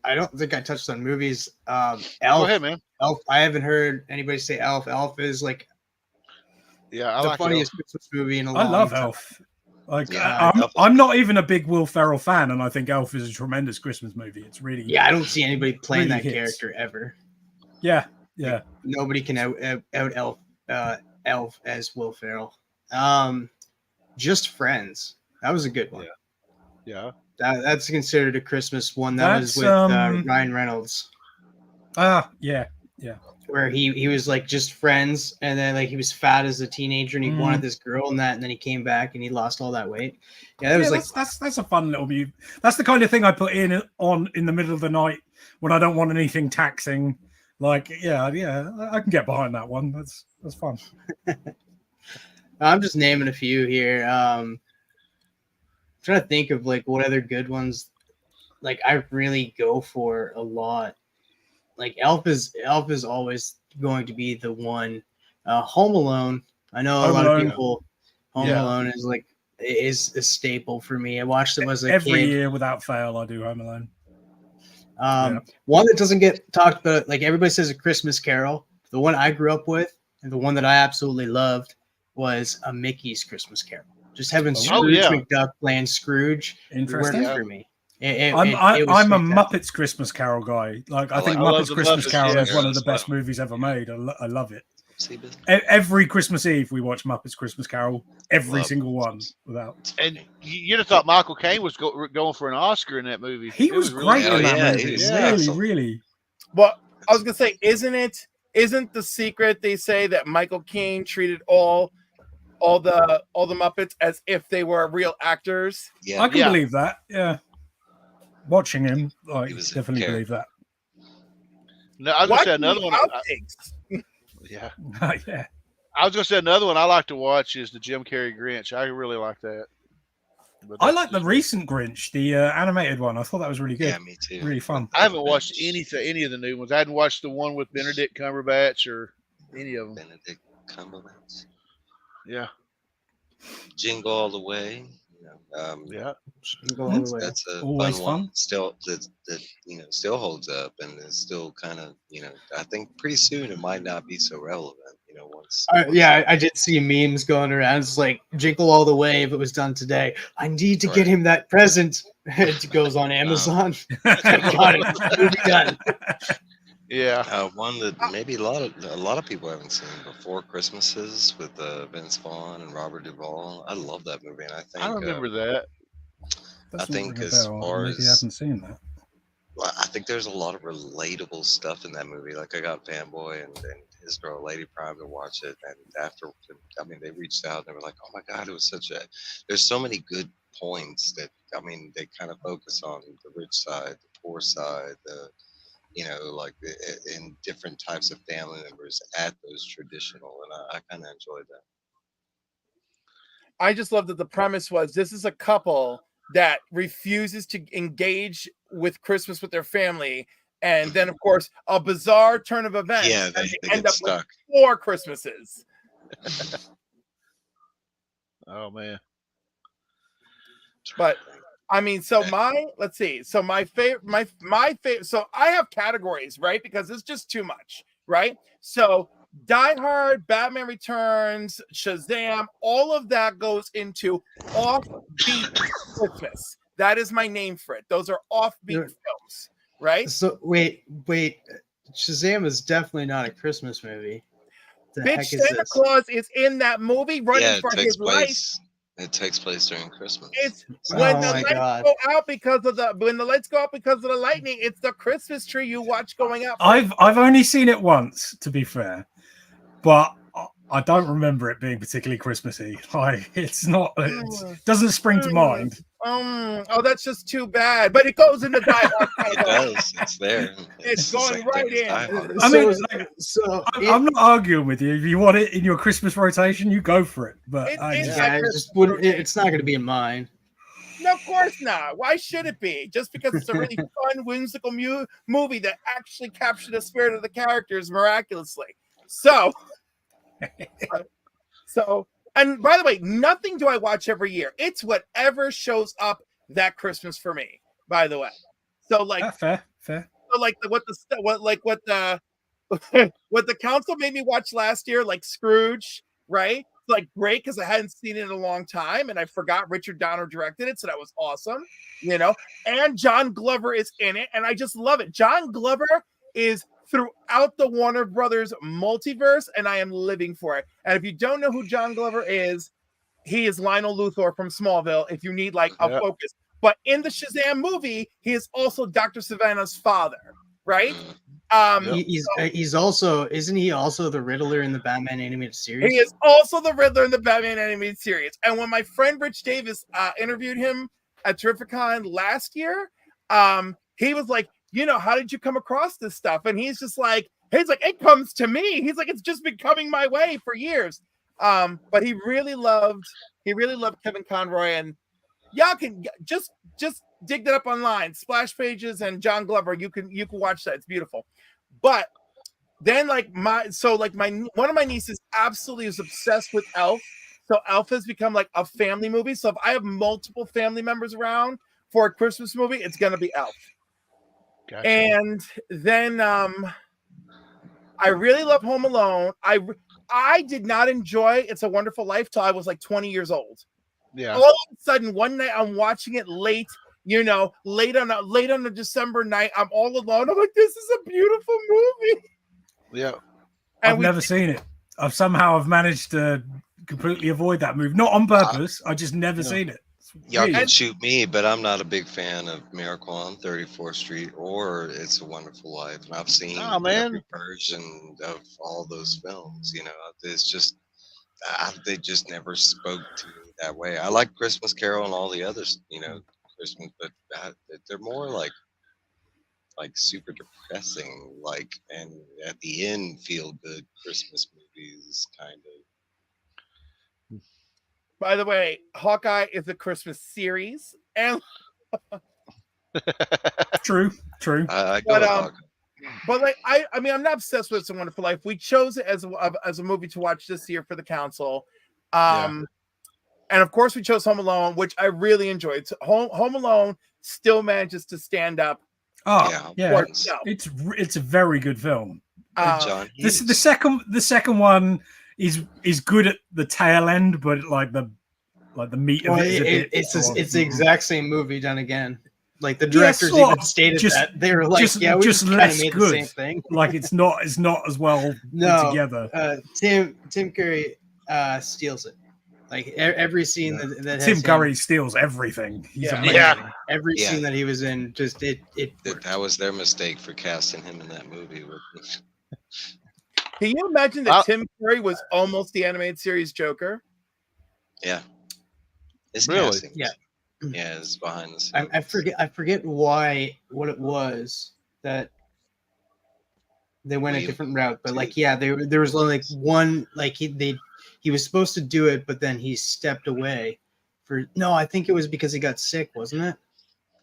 I don't think I touched on movies. Elf. Go ahead, man. Elf. I haven't heard anybody say Elf. Elf is like Yeah, I the like funniest Christmas movie in a I long love time. Elf. Like Yeah, Elf is I'm not even a big Will Ferrell fan, and I think Elf is a tremendous Christmas movie. It's really Yeah, I don't see anybody playing Really that hits. character ever. yeah. Nobody can out Elf Elf as Will Ferrell. Just Friends. That was a good one. Yeah. That's considered a Christmas one. That was That's, with Ryan Reynolds, Yeah. where he was like just friends, and then like he was fat as a teenager, and he wanted this girl and that, and then he came back and he lost all that weight. Yeah, that was like that's a fun little movie. That's the kind of thing I put in the middle of the night when I don't want anything taxing. Like, yeah, I can get behind that one. That's fun. I'm just naming a few here. Trying to think of like what other good ones like I really go for a lot. Like Elf is always going to be the one. Home Alone. I know a Home lot Alone. of people. Home Yeah. Alone is a staple for me. I watched it as a Every kid. year without fail, I do Home Alone. One that doesn't get talked about, like everybody says, A Christmas Carol. The one I grew up with, and the one that I absolutely loved, was A Mickey's Christmas Carol. Just having Scrooge yeah. McDuck playing Scrooge Interesting. worked for me. I'm a Muppets Christmas Carol guy. Like I think I love Muppets the Christmas Muppets, Carol yeah, is one of as the best well. movies ever made. I love it. See, but Every Christmas Eve we watch Muppets Christmas Carol. Every Love single Muppets. one without. it's And funny. you'd have thought Michael Caine was going for an Oscar in that movie. He It was really great Oh, in that yeah, movie. he was Really, excellent. really. Well, I was gonna say, isn't the secret they say that Michael Caine treated all the Muppets as if they were real actors? Yeah, I can Yeah. believe that. Yeah. Watching him, I He was a definitely believe that. No, I was gonna say Watching another the one. outtakes. Yeah, Yeah. I was gonna say another one I like to watch is the Jim Carrey Grinch. I really like that. But I that's like the just- recent Grinch, the animated one. I thought that was really good. yeah, me too. Really fun. I haven't watched any of the new ones. I hadn't watched the one with Benedict Cumberbatch or any of them. Benedict Cumberbatch. Yeah, Jingle All the Way. yeah. Go all the way. That's a Always fun one. fun. Still, that still holds up, and is still kind of I think pretty soon it might not be so relevant. Once. Yeah, I did see memes going around. It's like Jingle All the Way if it was done today. I need to get Right. him that present. It goes on Amazon. Got it. Movie done. Yeah. One that maybe a lot of people haven't seen, Before Christmases with Vince Vaughn and Robert Duvall. I love that movie, and I think I remember that. Doesn't think ring a as bell. far Maybe I as- haven't seen that. I think there's a lot of relatable stuff in that movie. Like I got Fanboy and his girl Lady Prime to watch it, and after, they reached out and they were like, "Oh my God, it was such a." There's so many good points that they kind of focus on the rich side, the poor side, in different types of family members at those traditional, and I kind of enjoyed that. I just love that the premise was this is a couple that refuses to engage with Christmas with their family, and then of course a bizarre turn of events. Yeah, and they end get up stuck. with 4 Christmases. Oh man. But I mean, so let's see. So my favorite, my favorite. So I have categories, right? Because it's just too much, right? So Die Hard, Batman Returns, Shazam, all of that goes into offbeat Christmas. That is my name for it. Those are offbeat films, right? So wait. Shazam is definitely not a Christmas movie. The Bitch, heck is Santa this? Claus is in that movie running Yeah, for his life. It takes place during Christmas. It's Oh when the my lights God. go out because of the lights go out because of the lightning. It's the Christmas tree you watch going out. I've only seen it once, to be fair, but I don't remember it being particularly Christmassy. Like, it's not. It doesn't spring to mind. Oh, that's just too bad. But it goes into Die Hard. It does. It's there. It's the going same thing right as in. Die Hard. I mean, I'm not arguing with you. If you want it in your Christmas rotation, you go for it. But it's not going to be in mine. No, of course not. Why should it be? Just because it's a really fun, whimsical movie that actually captured the spirit of the characters miraculously. So, and by the way, nothing do I watch every year. It's whatever shows up that Christmas for me. By the way, so like fair. So like what the council made me watch last year, like Scrooge, right? Like great because I hadn't seen it in a long time and I forgot Richard Donner directed it, so that was awesome, and John Glover is in it and I just love it. John Glover is throughout the Warner Brothers multiverse and I am living for it. And if you don't know who John Glover is, he is Lionel Luthor from Smallville if you need like a focus. But in the Shazam movie, he is also Dr. Savannah's father, right? He's also, isn't he also the Riddler in the Batman animated series? He is also the Riddler in the Batman animated series. And when my friend Rich Davis interviewed him at Terrificon last year, he was like, how did you come across this stuff? And he's like, it comes to me. He's like, it's just been coming my way for years. But he really loved Kevin Conroy, and y'all can just dig that up online, Splash Pages and John Glover. You can watch that. It's beautiful. But then one of my nieces absolutely is obsessed with Elf. So Elf has become like a family movie. So if I have multiple family members around for a Christmas movie, it's gonna be Elf. Gotcha. And then I really love Home Alone. I did not enjoy It's a Wonderful Life till I was like 20 years old. Yeah. All of a sudden, one night I'm watching it late on a December night. I'm all alone. I'm like, this is a beautiful movie. Yeah. I've never seen it. I've managed to completely avoid that movie. Not on purpose. I just never seen it. Y'all can shoot me, but I'm not a big fan of Miracle on 34th Street or It's a Wonderful Life. And I've seen every version of all those films. It's just they just never spoke to me that way. I like Christmas Carol and all the others, Christmas, but they're more like super depressing, and at the end feel good Christmas movies kind of. By the way, Hawkeye is a Christmas series, and true. But like I'm not obsessed with It's a Wonderful Life. We chose it as a movie to watch this year for the council, and of course we chose Home Alone, which I really enjoyed. Home Alone still manages to stand up. Oh yeah, it's a very good film. The second one is good at the tail end, but like the meat of it is it's the exact same movie done again. Like the directors even stated that they were like, we just less made good. The same thing. Like it's not as well put together. Tim Curry steals it. Like every scene that Tim Curry steals everything. He's amazing. Yeah. Every scene that he was in, just it. That was their mistake for casting him in that movie. Can you imagine that Tim Curry was almost the animated series Joker? Yeah. It's really? Casting. Yeah. Yeah, it's behind the scenes. I forget what it was that they went a different route, but there was like one he was supposed to do it, but then he stepped away I think it was because he got sick, wasn't it?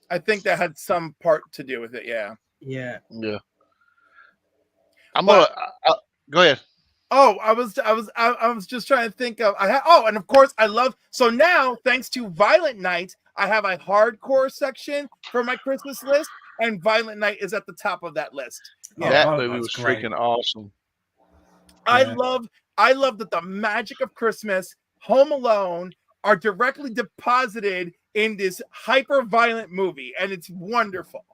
I think that had some part to do with it. Yeah. Yeah. Go ahead. Oh, I was just trying to think of and of course I love, so now thanks to Violent Night, I have a hardcore section for my Christmas list, and Violent Night is at the top of that list. That movie was freaking awesome. I love that the magic of Christmas, Home Alone, are directly deposited in this hyper violent movie, and it's wonderful.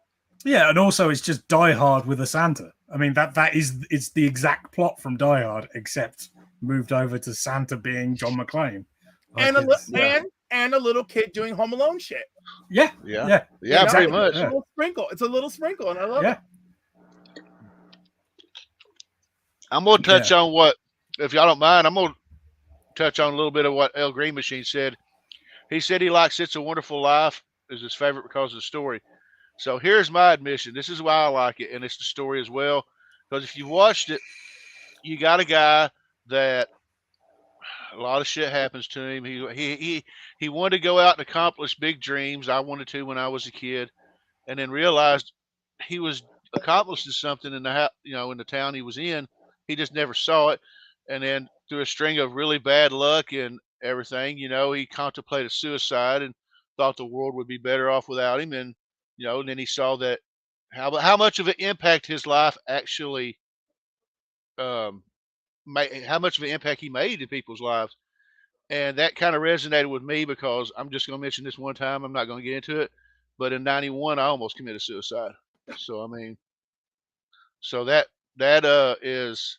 Yeah, and also it's just Die Hard with a Santa. I mean it's the exact plot from Die Hard, except moved over to Santa being John McClane. And a little kid doing Home Alone shit. Yeah, pretty much. It's a little sprinkle, and I love it. I'm gonna touch on what if y'all don't mind, I'm gonna touch on a little bit of what El Green Machine said. He said he likes It's a Wonderful Life is his favorite because of the story. So here's my admission. This is why I like it, and it's the story as well. Because if you watched it, you got a guy that a lot of shit happens to him. He wanted to go out and accomplish big dreams. I wanted to when I was a kid, and then realized he was accomplishing something in the in the town he was in. He just never saw it, and then through a string of really bad luck and everything, he contemplated suicide and thought the world would be better off without him. And and then he saw that how much of an impact his life actually um, how much of an impact he made in people's lives. And that kind of resonated with me because I'm just going to mention this one time. I'm not going to get into it. But in 91, I almost committed suicide. So, I mean, so that is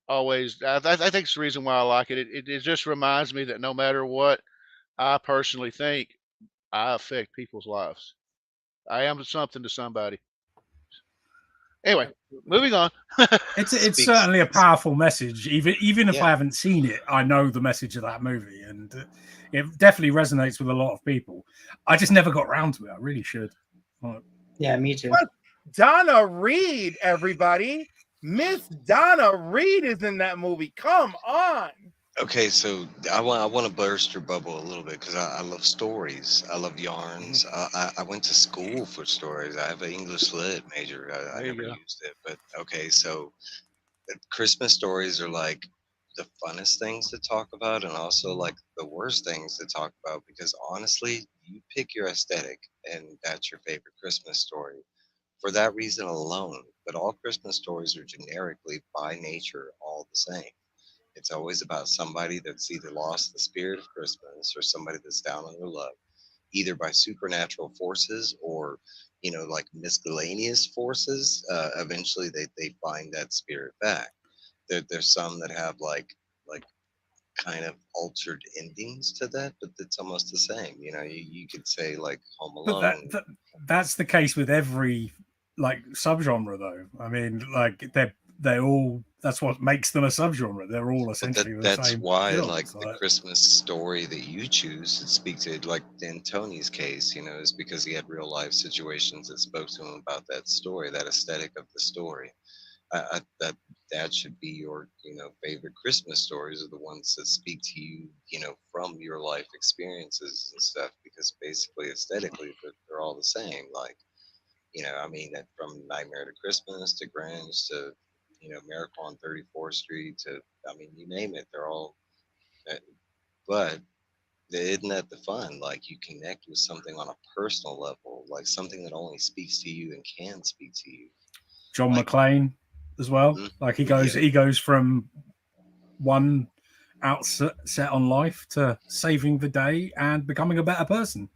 always, I think it's the reason why I like it. It just reminds me that no matter what I personally think, I affect people's lives. I am something to somebody. Anyway, moving on. It's certainly a powerful message. Even if I haven't seen it, I know the message of that movie, and it definitely resonates with a lot of people. I just never got around to it. I really should. Yeah, me too. What? Donna Reed, everybody. Miss Donna Reed is in that movie. Come on. Okay, so I want to burst your bubble a little bit because I love stories. I love yarns. I went to school for stories. I have an English lit major. I never used it, but okay. So Christmas stories are like the funnest things to talk about, and also like the worst things to talk about because honestly, you pick your aesthetic, and that's your favorite Christmas story for that reason alone. But all Christmas stories are generically by nature all the same. It's always about somebody that's either lost the spirit of Christmas or somebody that's down on their luck, either by supernatural forces or, like miscellaneous forces. Eventually, they find that spirit back. There's some that have like kind of altered endings to that, but it's almost the same. You could say like Home Alone. But that's the case with every like subgenre, though. I mean, like they all. That's what makes them a subgenre. They're all essentially the same. That's why, film, like the Christmas story that you choose to speak to, like in Tony's case, is because he had real life situations that spoke to him about that story, that aesthetic of the story. That should be your, favorite Christmas stories are the ones that speak to you, from your life experiences and stuff. Because basically, aesthetically, they're all the same. Like, I mean, from Nightmare to Christmas to Grinch to Miracle on 34th Street to, I mean, you name it, they're all, but isn't that the fun? Like you connect with something on a personal level, like something that only speaks to you and can speak to you. John McClane as well. Like he goes from one outset on life to saving the day and becoming a better person.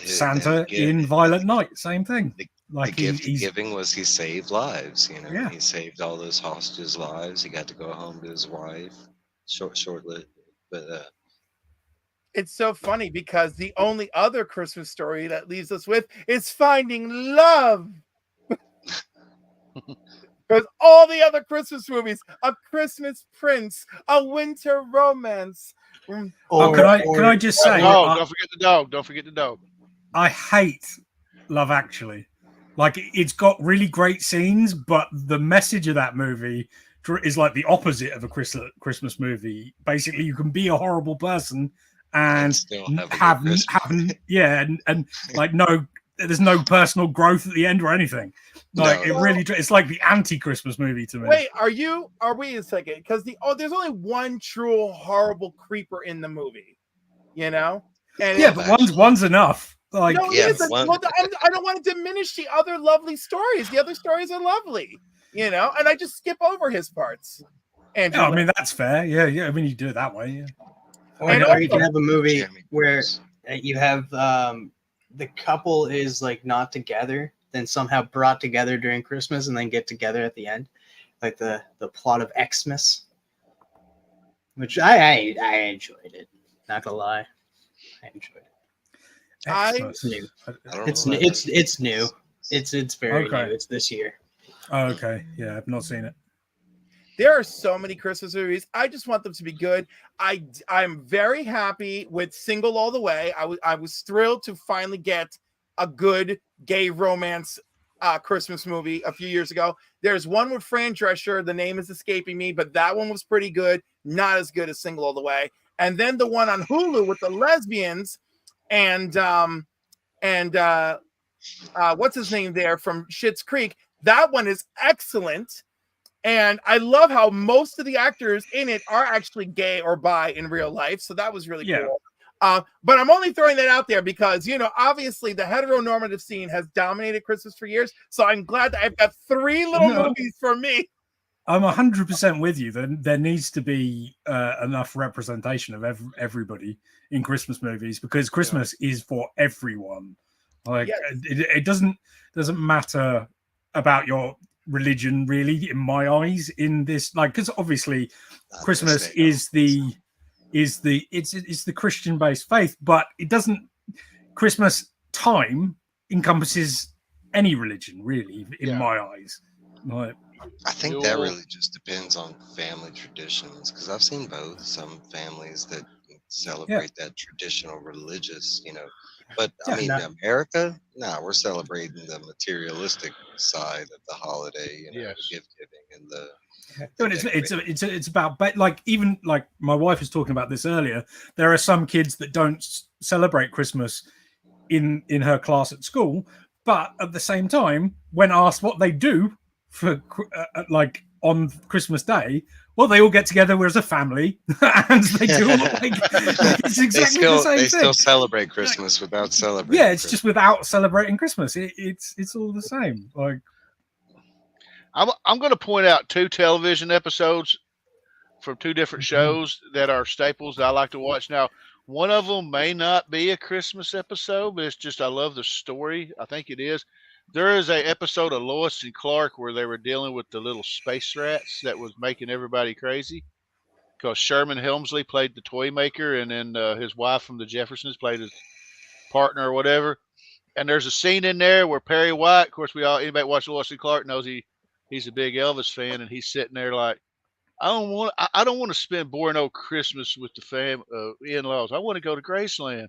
Santa in Violent Night, same thing. Like the gift of giving was he saved lives, He saved all those hostages' lives. He got to go home to his wife. Short-lived, but it's so funny because the only other Christmas story that leaves us with is Finding Love. Because all the other Christmas movies, A Christmas Prince, A Winter Romance. Can I just say, don't forget the dog. Don't forget the dog. I hate Love Actually. Like it's got really great scenes, but the message of that movie is like the opposite of a Christmas movie. Basically, you can be a horrible person and have and like there's no personal growth at the end or anything. Like it's like the anti-Christmas movie to me. Wait, wait a second, because there's only one true horrible creeper in the movie, And but one's enough. Like, no, I don't want to diminish the other lovely stories. The other stories are lovely, and I just skip over his parts. And I mean that's fair. Yeah. I mean you do it that way. Yeah. Or you can have a movie where you have the couple is like not together, then somehow brought together during Christmas, and then get together at the end, like the plot of Xmas, which I enjoyed it. Not gonna lie, I enjoyed it. It's new. It's new. It's very new. It's this year. Oh, okay. Yeah, I've not seen it. There are so many Christmas movies. I just want them to be good. I'm very happy with Single All the Way. I was thrilled to finally get a good gay romance Christmas movie a few years ago. There's one with Fran Drescher. The name is escaping me, but that one was pretty good. Not as good as Single All the Way. And then the one on Hulu with the lesbians and what's his name there from Schitt's Creek. That one is excellent. And I love how most of the actors in it are actually gay or bi in real life. So that was really cool. But I'm only throwing that out there because, you know, obviously the heteronormative scene has dominated Christmas for years. So I'm glad that I've got 3 little movies for me. I'm 100% with you. There needs to be enough representation of everybody in Christmas movies because Christmas is for everyone. Like it doesn't matter about your religion, really, in my eyes. In this, like, because obviously Christmas is the Christian-based faith, but it doesn't. Christmas time encompasses any religion, really, in my eyes. Like, I think that really just depends on family traditions because I've seen both. Some families that celebrate that traditional religious, you know, but I mean, America, we're celebrating the materialistic side of the holiday, you know, the gift giving and the. It's about, but like even like my wife was talking about this earlier. There are some kids that don't celebrate Christmas in her class at school, but at the same time, when asked what they do for like on Christmas Day, well, they all get together as a family and they do all, like, it's exactly the same thing. They still celebrate Christmas without celebrating. Yeah, it's just without celebrating Christmas. It's all the same. Like, I'm going to point out 2 television episodes from 2 different shows that are staples that I like to watch. Now, one of them may not be a Christmas episode, but it's just I love the story. I think it is. There is an episode of Lois and Clark where they were dealing with the little space rats that was making everybody crazy. Because Sherman Helmsley played the toy maker, and then his wife from the Jeffersons played his partner or whatever. And there's a scene in there where Perry White, of course, anybody watch Lois and Clark knows he's a big Elvis fan, and he's sitting there like, I don't want to spend boring old Christmas with the in-laws. I want to go to Graceland.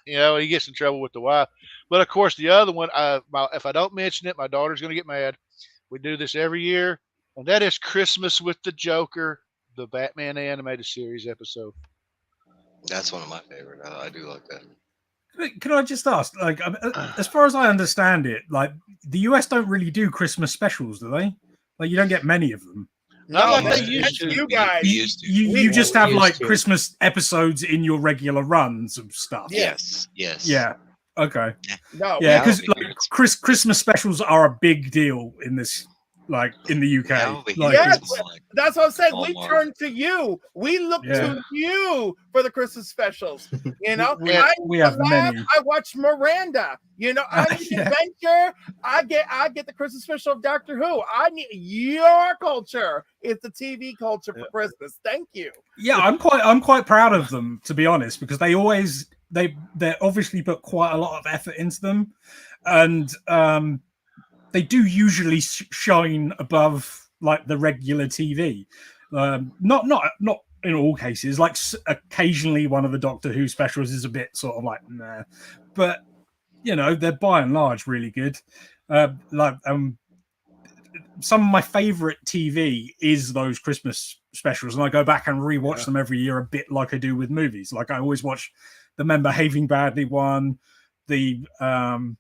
You know, he gets in trouble with the wife. But of course, the other one, if I don't mention it, my daughter's going to get mad. We do this every year, and that is Christmas with the Joker, the Batman animated series episode. That's one of my favorite. I do like that. Can I just ask, like, as far as I understand it, like the US don't really do Christmas specials, do they? Like, you don't get many of them. Not like that's they used to. you guys. You just have like Christmas episodes in your regular runs of stuff. Yes. Yeah. Okay. No. Yeah, because like Christmas specials are a big deal in this, like in the UK. Like, yes, that's what I'm saying. We turn to you. We look to you for the Christmas specials. You know, we have many. I watch Miranda. You know, I need Adventure. I get the Christmas special of Doctor Who. I need your culture. It's the TV culture for Christmas. Thank you. Yeah, I'm quite proud of them, to be honest, because they obviously put quite a lot of effort into them, and they do usually shine above like the regular TV. Not in all cases. Like occasionally, one of the Doctor Who specials is a bit sort of like nah, but you know they're by and large really good. Some of my favorite TV is those Christmas specials, and I go back and rewatch them every year, a bit like I do with movies. Like I always watch the Men Behaving Badly one, Dawn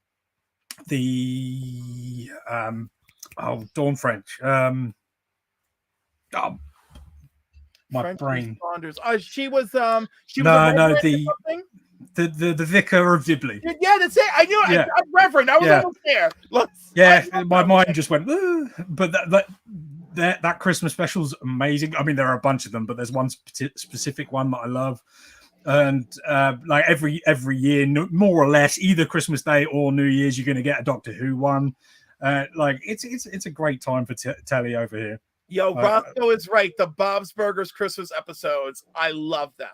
French. My French brain. Responders. She was the Vicar of Dibley. Yeah, that's it. I knew it. Yeah. I'm Reverend. I was almost there. My mind just went. But that Christmas special's amazing. I mean, there are a bunch of them, but there's one specific one that I love. And like every year, more or less, either Christmas Day or New Year's, you're going to get a Doctor Who one. Like it's a great time for telly over here. Yo, Roscoe is right. The Bob's Burgers Christmas episodes, I love them.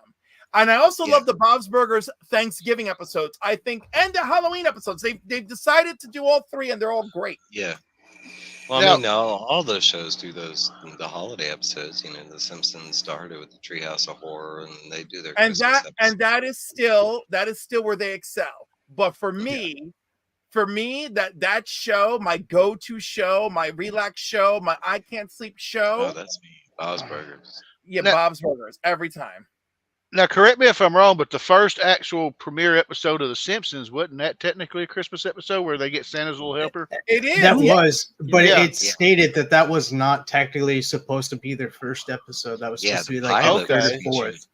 And I also love the Bob's Burgers Thanksgiving episodes, I think, and the Halloween episodes. They've decided to do all 3, and they're all great. Yeah. Well, Now- I mean, all those shows do the holiday episodes. You know, The Simpsons started with the Treehouse of Horror, and they do their And Christmas episodes. that is still where they excel. But for me, that show, my go-to show, my relax show, my I can't sleep show. Oh, that's me. Bob's Burgers. Yeah, Now- Bob's Burgers every time. Now, correct me if I'm wrong, but the first actual premiere episode of The Simpsons, wasn't that technically a Christmas episode where they get Santa's little helper? It is. That was, but Yeah. it stated that was not technically supposed to be their first episode. That was supposed to be the like pilot the third was or featured- fourth.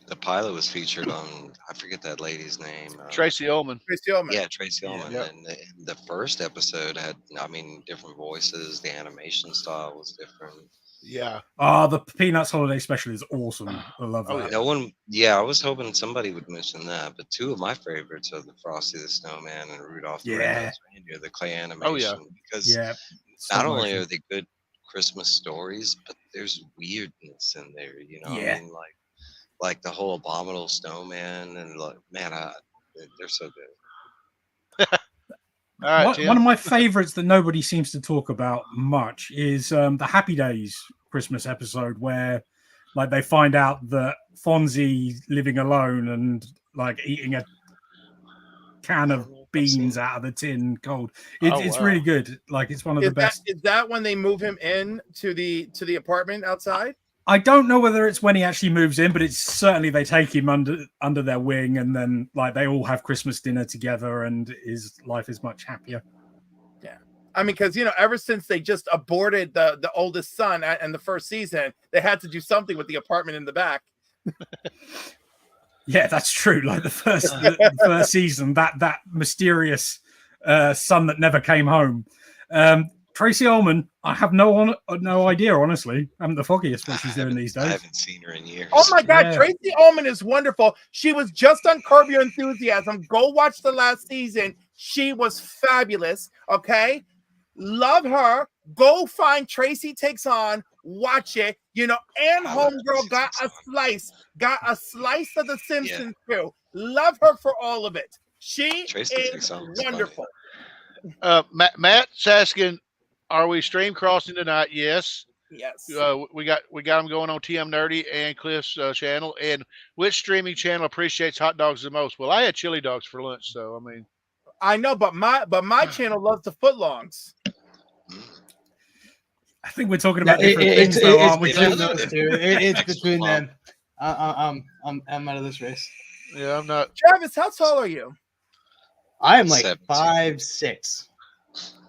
The pilot was featured on, I forget that lady's name. Tracy Ullman. Tracy Ullman. Yeah, Tracy Ullman. Yeah. And the first episode had, I mean, different voices. The animation style was different. Yeah. The Peanuts Holiday Special is awesome. I love Oh, that. No one, yeah, I was hoping somebody would mention that, but two of my favorites are the Frosty the Snowman and Rudolph the Yeah. Red-Nosed Reindeer, the clay animation. Because Yeah. not only are they good Christmas stories, but there's weirdness in there. You know, Yeah. I mean, like the whole abominable snowman, and like, man, they're so good. All right, Tim. One of my favorites that nobody seems to talk about much is the Happy Days Christmas episode where like they find out that Fonzie living alone and like eating a can of beans out of the tin cold. It's wow. really good. Like it's one of the best. Is that when they move him in to the apartment outside? I don't know whether it's when he actually moves in, but it's certainly they take him under their wing, and then like they all have Christmas dinner together, and his life is much happier. Yeah, I mean, because ever since they just aborted the oldest son and the first season, they had to do something with the apartment in the back. Yeah, that's true. Like the first season, that mysterious son that never came home. Tracy Ullman, I have no idea, honestly. I'm the foggiest what she's doing these I days. haven't seen her in years. Oh my God, Yeah. Tracy Ullman is wonderful. She was just on Curb Your Enthusiasm. Go watch the last season. She was fabulous. Okay, love her. Go find Tracy Takes On. Watch it. And Homegirl got a slice of The Simpsons too. Love her for all of it. She Tracy is Takes On was wonderful. Matt's asking, are we stream crossing tonight? Yes. Yes. We got them going on TM Nerdy and Cliff's channel. And which streaming channel appreciates hot dogs the most? Well, I had chili dogs for lunch, so I mean, I know, but my channel loves the footlongs. I think we're talking about different things, though, aren't we? Between those two. It's between them. I'm out of this race. yeah, I'm not. Travis, how tall are you? I am like 17. 5'6".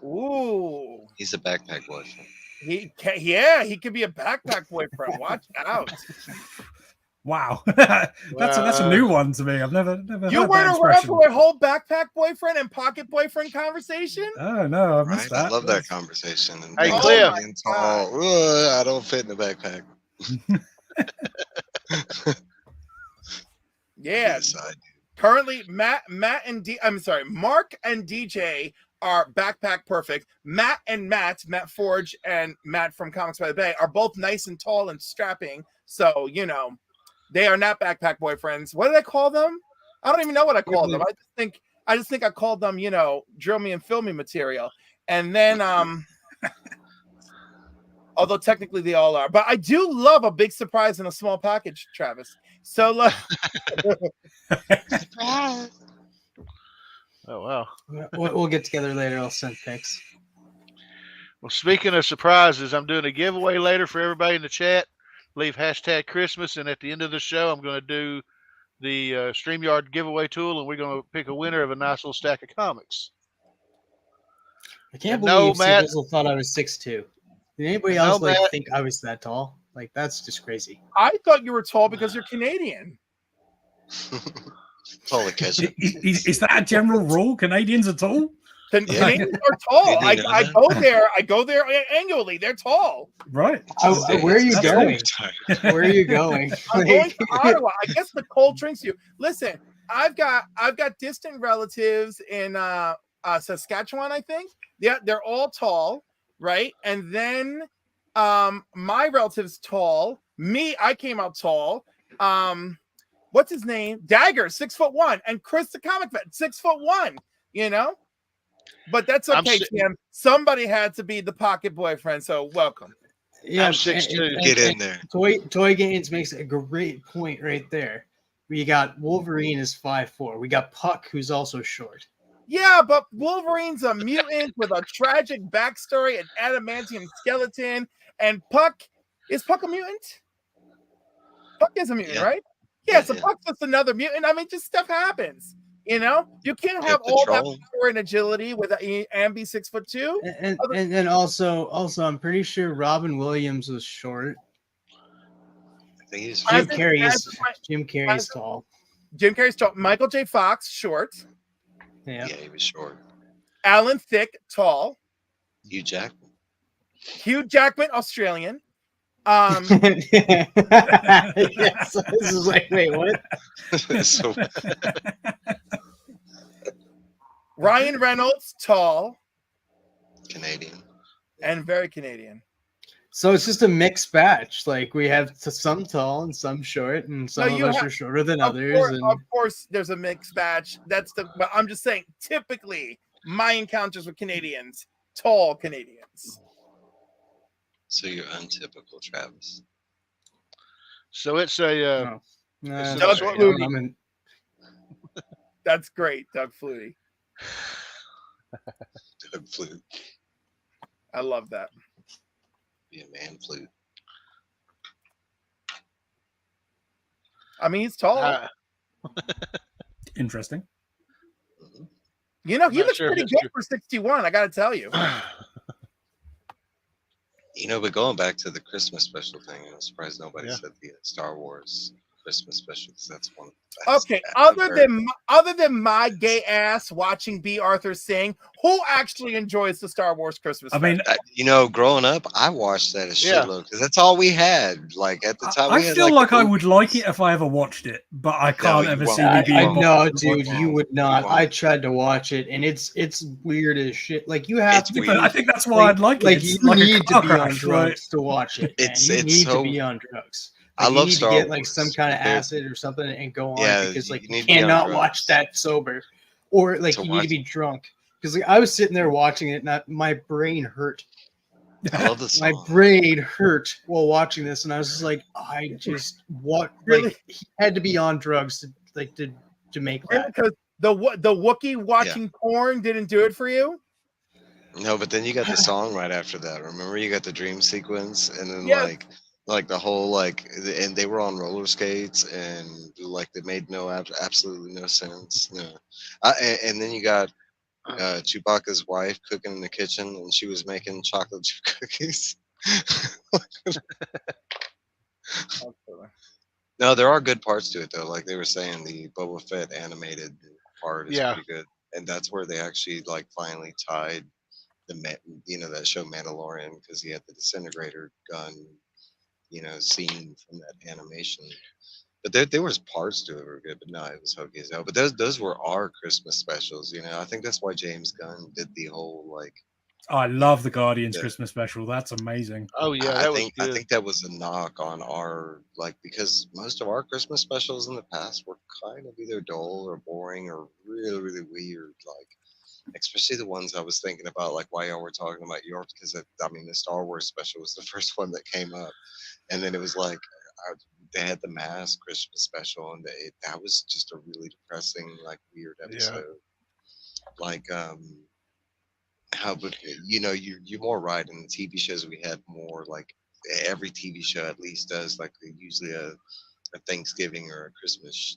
Ooh. He's a backpack boyfriend. He could be a backpack boyfriend. Watch out. Wow, that's a new one to me. I've never You heard that weren't around expression. for a whole backpack boyfriend and pocket boyfriend conversation? Oh no, I missed Right? that. I love that conversation. And Hey, being Cliff. being tall. Ugh, I don't fit in the backpack. Yeah. Yes, I do. Currently, Mark and DJ are backpack perfect. Matt Forge and Matt from Comics by the Bay are both nice and tall and strapping. So, they are not backpack boyfriends. What did I call them? I don't even know what I called them. I just think I called them, drill me and fill me material. And then although technically they all are. But I do love a big surprise in a small package, Travis. So Oh wow. We'll get together later. I'll send pics. Well, speaking of surprises, I'm doing a giveaway later for everybody in the chat. Leave hashtag Christmas, and at the end of the show, I'm going to do the StreamYard giveaway tool, and we're going to pick a winner of a nice little stack of comics. I can't No, believe Matt. Sizzle thought I was 6'2". Did anybody No, else Matt. think I was that tall? Like that's just crazy. I thought you were tall because you're Canadian. Tall and catch it. Is that a general rule? Canadians are tall? Canadians are tall. Did you know I that? go there annually. They're tall. Right. Where are you That's going? Where are you going? I'm going to Ottawa. I guess the cold drinks you. Listen, I've got distant relatives in Saskatchewan, I think. Yeah, they're all tall, right? And then my relative's tall. Me, I came out tall. What's his name? Dagger, 6'1", and Chris the comic vet, 6'1". But that's okay, Tim. Somebody had to be the pocket boyfriend, so welcome. Yeah, I'm 6'2". Get in there. Toy Gaines makes a great point right there. We got Wolverine is 5'4". We got Puck, who's also short. Yeah, but Wolverine's a mutant with a tragic backstory, an adamantium skeleton, and Puck is Puck a mutant? Puck is a mutant, right? Yeah, so Puck's just another mutant. I mean, just stuff happens. You know, you can't have all that power and agility with Ambi 6'2". And then also, I'm pretty sure Robin Williams was short. I think he's Jim Carrey's tall. Jim Carrey's tall. Michael J. Fox, short. Yeah, he was short. Alan Thicke, tall. Hugh Jackman, Australian. Yes, this is like, wait, what? So, Ryan Reynolds, tall. Canadian. And very Canadian. So it's just a mixed batch. Like we have some tall and some short, and some of us are shorter than others. Of course, there's a mixed batch. But I'm just saying, typically, my encounters with Canadians, tall Canadians. So you're untypical, Travis. So it's a Doug Flutie. That's great, Doug Flutie. Doug Flute. I love that. Be a man flute. I mean, he's tall. Interesting. You know, he looks pretty good for 61. I got to tell you. You know, but going back to the Christmas special thing, I'm surprised nobody said the Star Wars Christmas special, because that's one. Okay, other than my gay ass watching B. Arthur sing, who actually enjoys the Star Wars Christmas special? I mean, you know, growing up, I watched that as shitload because that's all we had. Like at the time, I feel like I would like it if I ever watched it, but I can't ever see me being. No, dude, you would not. I tried to watch it, and it's weird as shit. Like you have to. I think that's why I'd like it. Like you need to be on drugs to watch it. You need to be on drugs. Like, I love Star Wars. You need to get like some kind of acid or something and go on because like you cannot watch that sober, or like you need to be drunk. Because like, I was sitting there watching it, and my brain hurt. I love this. My brain hurt while watching this, and I was just like, I just like he had to be on drugs to make that. Because the Wookiee watching porn didn't do it for you. No, but then you got the song right after that. Remember, you got the dream sequence, and then like the whole and they were on roller skates, and like they made absolutely no sense. No, and then you got Chewbacca's wife cooking in the kitchen, and she was making chocolate chip cookies. No, there are good parts to it though. Like they were saying, the Boba Fett animated part is pretty good, and that's where they actually like finally tied that show Mandalorian, because he had the disintegrator gun, scene from that animation. But there was parts to it were good, but no, it was hokey as hell. But those were our Christmas specials, I think that's why James Gunn did the whole I love the Guardians Christmas special. That's amazing. Oh yeah, I think that was a knock on our because most of our Christmas specials in the past were kind of either dull or boring or really, really weird. Especially the ones I was thinking about, like why y'all were talking about yours, because the Star Wars special was the first one that came up, and then it was like they had the Mask Christmas special, and that was just a really depressing, weird episode. But you're more right. In the TV shows, we had more every TV show at least does usually a Thanksgiving or a Christmas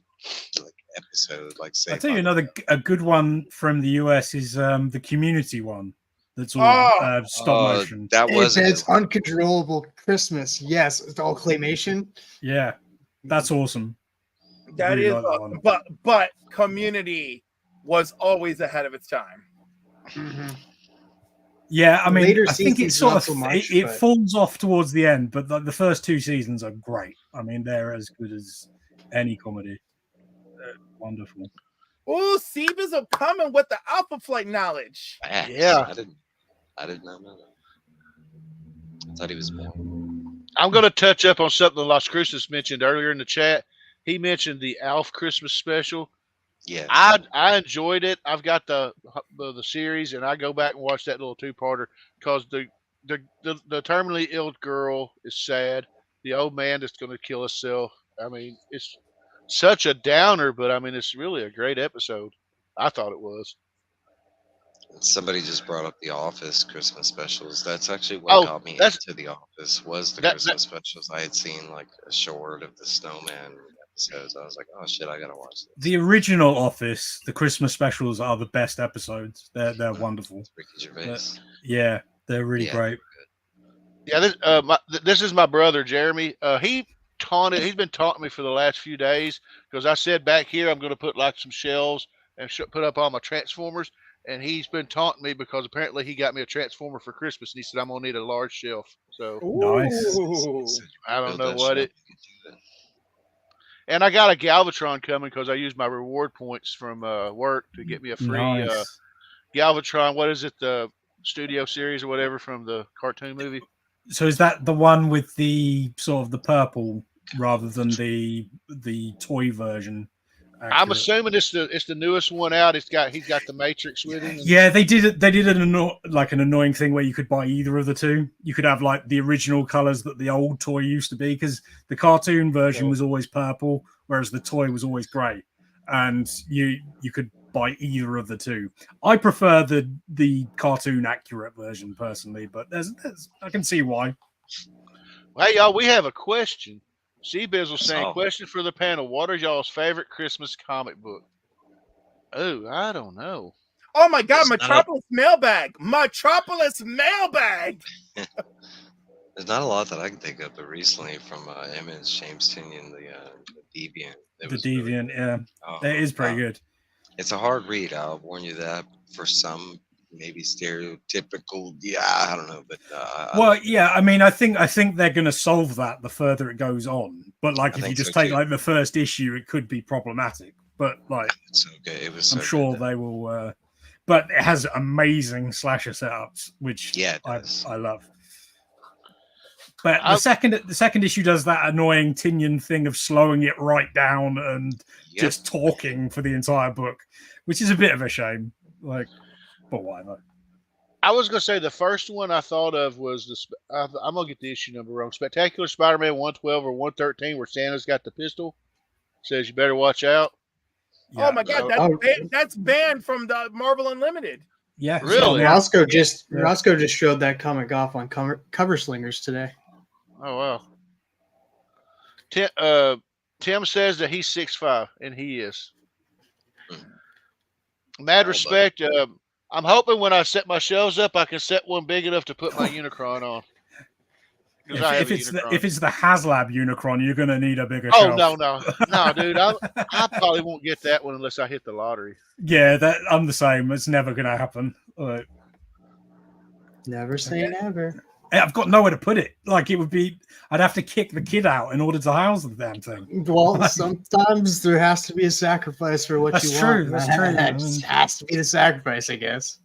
episode. I'll tell you a good one from the US is the Community one. That's all stop motion. It's Uncontrollable Christmas. Yes, it's all claymation. Yeah, that's awesome. That really is awesome. But Community was always ahead of its time. Mm-hmm. Yeah, I mean, I think it's sort of it falls off towards the end, but the first two seasons are great. I mean, they're as good as any comedy. They're wonderful. Oh, Seaba's coming with the Alpha Flight knowledge. Yeah, I did not know that. I thought he was more. I'm going to touch up on something Las Cruces mentioned earlier in the chat. He mentioned the Alf Christmas special. Yeah. I enjoyed it. I've got the series, and I go back and watch that little 2-parter because the terminally ill girl is sad. The old man that's going to kill himself. I mean, it's such a downer, but I mean, it's really a great episode. I thought it was. Somebody just brought up the Office Christmas specials. That's actually what Oh, got me that's into the Office was the that. Christmas specials. I had seen like a short of the Snowman episodes. I was like, oh shit, I gotta watch this. The original Office, the Christmas specials are the best episodes. They're wonderful. Ricky Gervais. Yeah, they're really great. Yeah, this is my brother Jeremy. He's been taunting me for the last few days because I said back here I'm going to put like some shelves and put up all my Transformers, and he's been taunting me because apparently he got me a Transformer for Christmas, and he said I'm gonna need a large shelf. So Nice. I don't know what it. And I got a Galvatron coming because I used my reward points from work to get me a free Nice. Galvatron. What is it? The studio series or whatever from the cartoon movie. So is that the one with the sort of the purple rather than the toy version? I'm assuming it's the newest one out. He's got the Matrix with him. Yeah, they did an annoying thing where you could buy either of the two. You could have like the original colors that the old toy used to be, because the cartoon version was always purple, whereas the toy was always grey, and you could buy either of the two. I prefer the cartoon accurate version personally, but there's I can see why. Hey y'all, we have a question. C-Biz was saying, Oh. question for the panel. What are y'all's favorite Christmas comic book? Oh, I don't know. Oh my God, Metropolis mailbag. Metropolis mailbag. There's not a lot that I can think of, but recently from Image, James Tinian, the Deviant. The Deviant, yeah. It is pretty good. It's a hard read. I'll warn you that for some, maybe stereotypical. Yeah, I don't know, but I mean, I think they're going to solve that the further it goes on. But like, if you just take like the first issue, it could be problematic. But like, it's so good. It was. So I'm sure they will. But it has amazing slasher setups, which I love. But the second issue does that annoying Tinian thing of slowing it right down and just talking for the entire book, which is a bit of a shame. Like, but whatever. I was going to say the first one I thought of was I'm going to get the issue number wrong. Spectacular Spider-Man 112 or 113, where Santa's got the pistol. Says you better watch out. Yeah. Oh my God, that's banned from the Marvel Unlimited. Yeah, really. Roscoe just showed that comic off on Cover Slingers today. Oh wow. Tim says that he's 6'5", and he is. Mad respect. I'm hoping when I set my shelves up, I can set one big enough to put my Unicron on. If it's the HasLab Unicron, you're going to need a bigger shelf. Oh, no, dude. I probably won't get that one unless I hit the lottery. Yeah, I'm the same. It's never going to happen. Never say never. I've got nowhere to put it. Like, it would be, I'd have to kick the kid out in order to house the damn thing. Well, sometimes there has to be a sacrifice for what you want. That's true. That just has to be the sacrifice, I guess.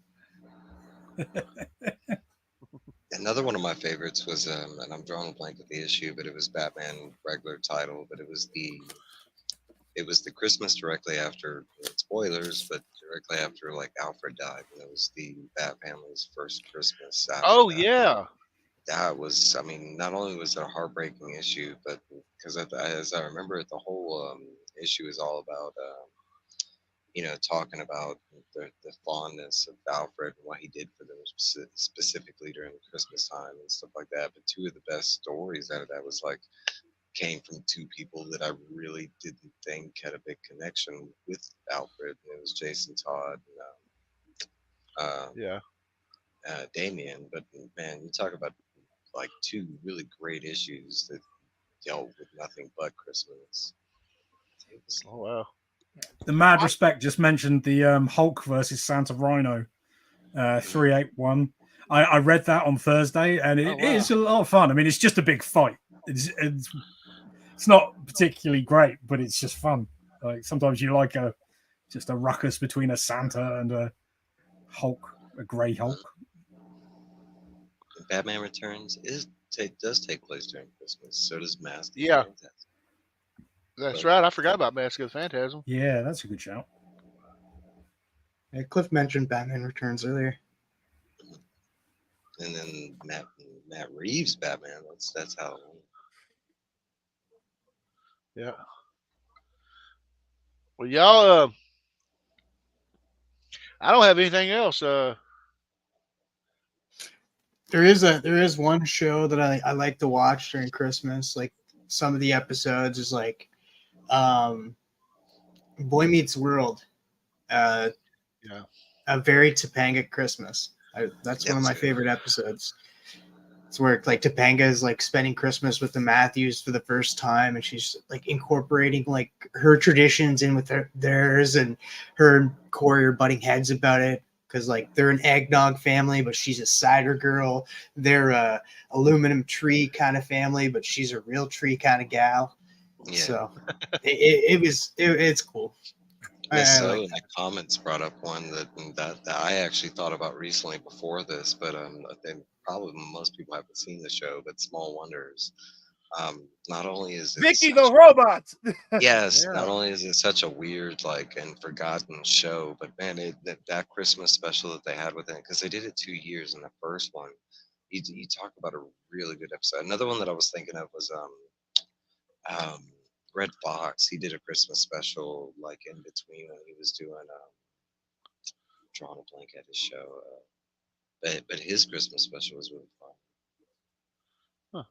Another one of my favorites was, and I'm drawing a blank with the issue, but it was Batman regular title, but it was the Christmas directly after, spoilers, but directly after like Alfred died, and it was the Bat family's first Christmas. Yeah. That was, I mean, not only was it a heartbreaking issue, but because as I remember it, the whole issue is all about, talking about the fondness of Alfred and what he did for them specifically during Christmas time and stuff like that. But two of the best stories out of that was like, came from two people that I really didn't think had a big connection with Alfred. And it was Jason Todd and Damien. But man, you talk about like two really great issues that dealt with nothing but Christmas. Oh wow. The Mad Respect just mentioned the Hulk versus Santa Rhino 381. I read that on Thursday, and it is a lot of fun. I mean, it's just a big fight. It's not particularly great, but it's just fun. Like, sometimes you like just a ruckus between a Santa and a Hulk, a grey Hulk. Batman Returns does take place during Christmas. So does Mask. Yeah. That's right. I forgot about Mask of the Phantasm. Yeah, that's a good shout. Cliff mentioned Batman Returns earlier. And then Matt Reeves Batman. That's how. Yeah. Well, y'all. I don't have anything else. There is one show that I like to watch during Christmas. Like some of the episodes is like Boy Meets World. Yeah. A very Topanga Christmas. That's one of my favorite episodes. It's where like Topanga is like spending Christmas with the Matthews for the first time, and she's like incorporating like her traditions in with theirs, and her and Corey are butting heads about it because like they're an eggnog family, but she's a cider girl. They're a aluminum tree kind of family, but she's a real tree kind of gal. Yeah. So it's cool. Miss So in the comments brought up one that I actually thought about recently before this, but I think probably most people haven't seen the show, but Small Wonders. Not only is it Vicky the Robot. Yes, not only is it such a weird like and forgotten show, but man, that Christmas special that they had with it, because they did it 2 years in the first one. You talk about a really good episode. Another one that I was thinking of was Red Fox. He did a Christmas special like in between when he was doing drawing a blank at his show. But his Christmas special was really fun. Huh.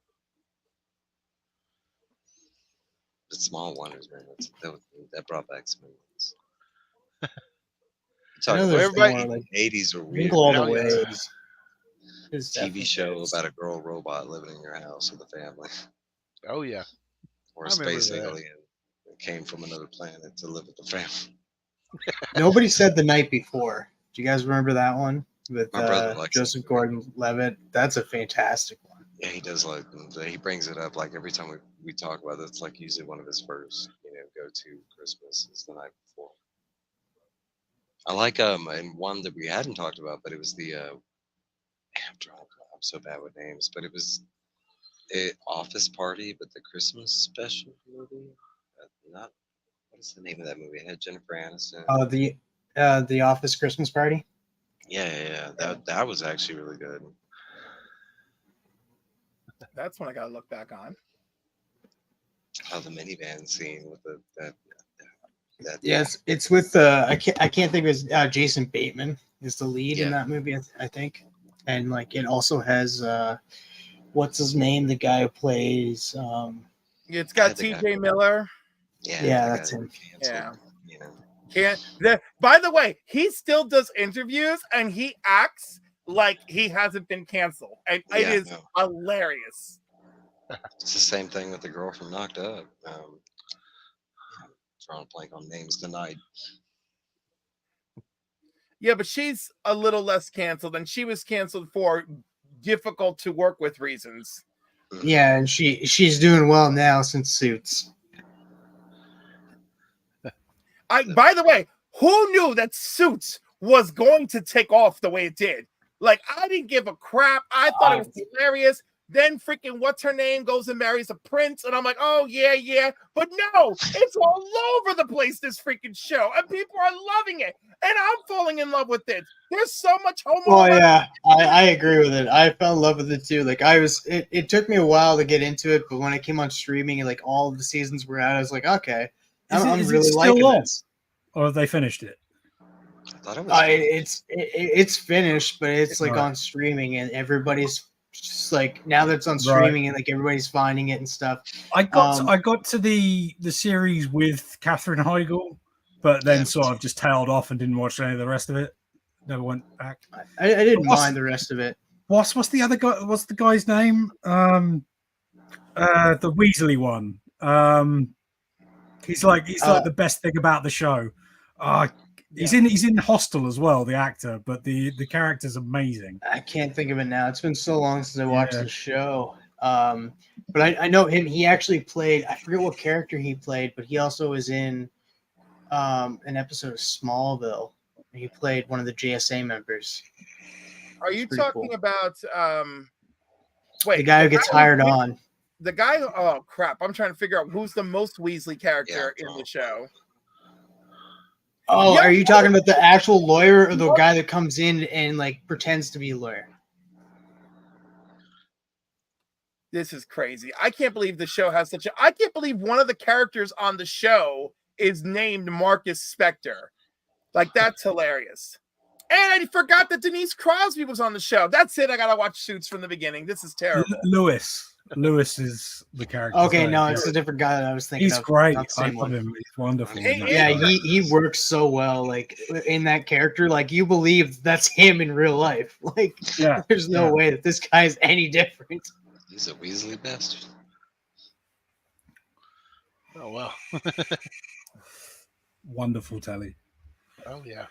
But Small Wonders, man, that brought back some memories. Everybody, like 80s were weird. All the ways. TV show about a girl robot living in your house with a family. Oh yeah. Or a space alien that came from another planet to live with the family. Nobody Said the Night Before. Do you guys remember that one with Joseph Gordon-Levitt? That's a fantastic one. Yeah, he does he brings it up like every time we talk about it. It's like usually one of his first, go-to Christmas is the night before. I like and one that we hadn't talked about, but it was the I'm so bad with names, but it was Office Party, but the Christmas special movie. What is the name of that movie? It had Jennifer Aniston. Oh, the Office Christmas Party. Yeah. That was actually really good. That's one I gotta look back on. Oh, the minivan scene with that. Yes, it's with I can't think of his Jason Bateman is the lead in that movie, I think, and like it also has what's his name, the guy who plays it's got T.J. Miller. Yeah, that's him. By the way, he still does interviews and he acts like he hasn't been canceled, and it is hilarious. It's the same thing with the girl from Knocked Up. Drawing a blank on names tonight. Yeah, but she's a little less canceled, and she was canceled for difficult to work with reasons. Yeah, and she's doing well now since Suits. By the way, who knew that Suits was going to take off the way it did? Like, I didn't give a crap. I thought it was hilarious. Then freaking what's her name goes and marries a prince, and I'm like, oh yeah. But no, it's all over the place, this freaking show, and people are loving it, and I'm falling in love with it. There's so much homo. Well, yeah, I agree with it. I fell in love with it too. Like it took me a while to get into it, but when it came on streaming and like all of the seasons were out, I was like, okay, I'm really liking this. Or have they finished it? I thought it was it's finished, but it's like on streaming, and everybody's just like now that it's on streaming and like everybody's finding it and stuff. I got to the series with Katherine Heigl, but then sort of just tailed off and didn't watch any of the rest of it. Never went back. I didn't mind the rest of it. What's the other guy? What's the guy's name? The Weasley one. He's like the best thing about the show. He's in Hostel as well, the actor, but the character's amazing. I can't think of it now. It's been so long since I watched the show. But I know him. He actually played, I forget what character he played, but he also was in an episode of Smallville. He played one of the JSA members. Are you talking about the guy who gets hired on? The guy who, oh crap, I'm trying to figure out who's the most Weasley character in the show. Oh, Yeah. are you talking about the actual lawyer or the guy that comes in and like pretends to be a lawyer? This is crazy. I can't believe the show has such a. I can't believe one of the characters on the show is named Marcus Spector. Like, that's hilarious. And I forgot that Denise Crosby was on the show. That's it. I gotta watch Suits from the beginning. This is terrible. Lewis is the character. Okay, no, it's a different guy that I was thinking He's of. great. Not the I same love one. him. He's wonderful. Yeah, he works so well, like in that character. Like you believe that's him in real life. Like, Yeah, there's no way that this guy is any different. He's a Weasley bastard. Oh well. Wonderful telly. Oh yeah.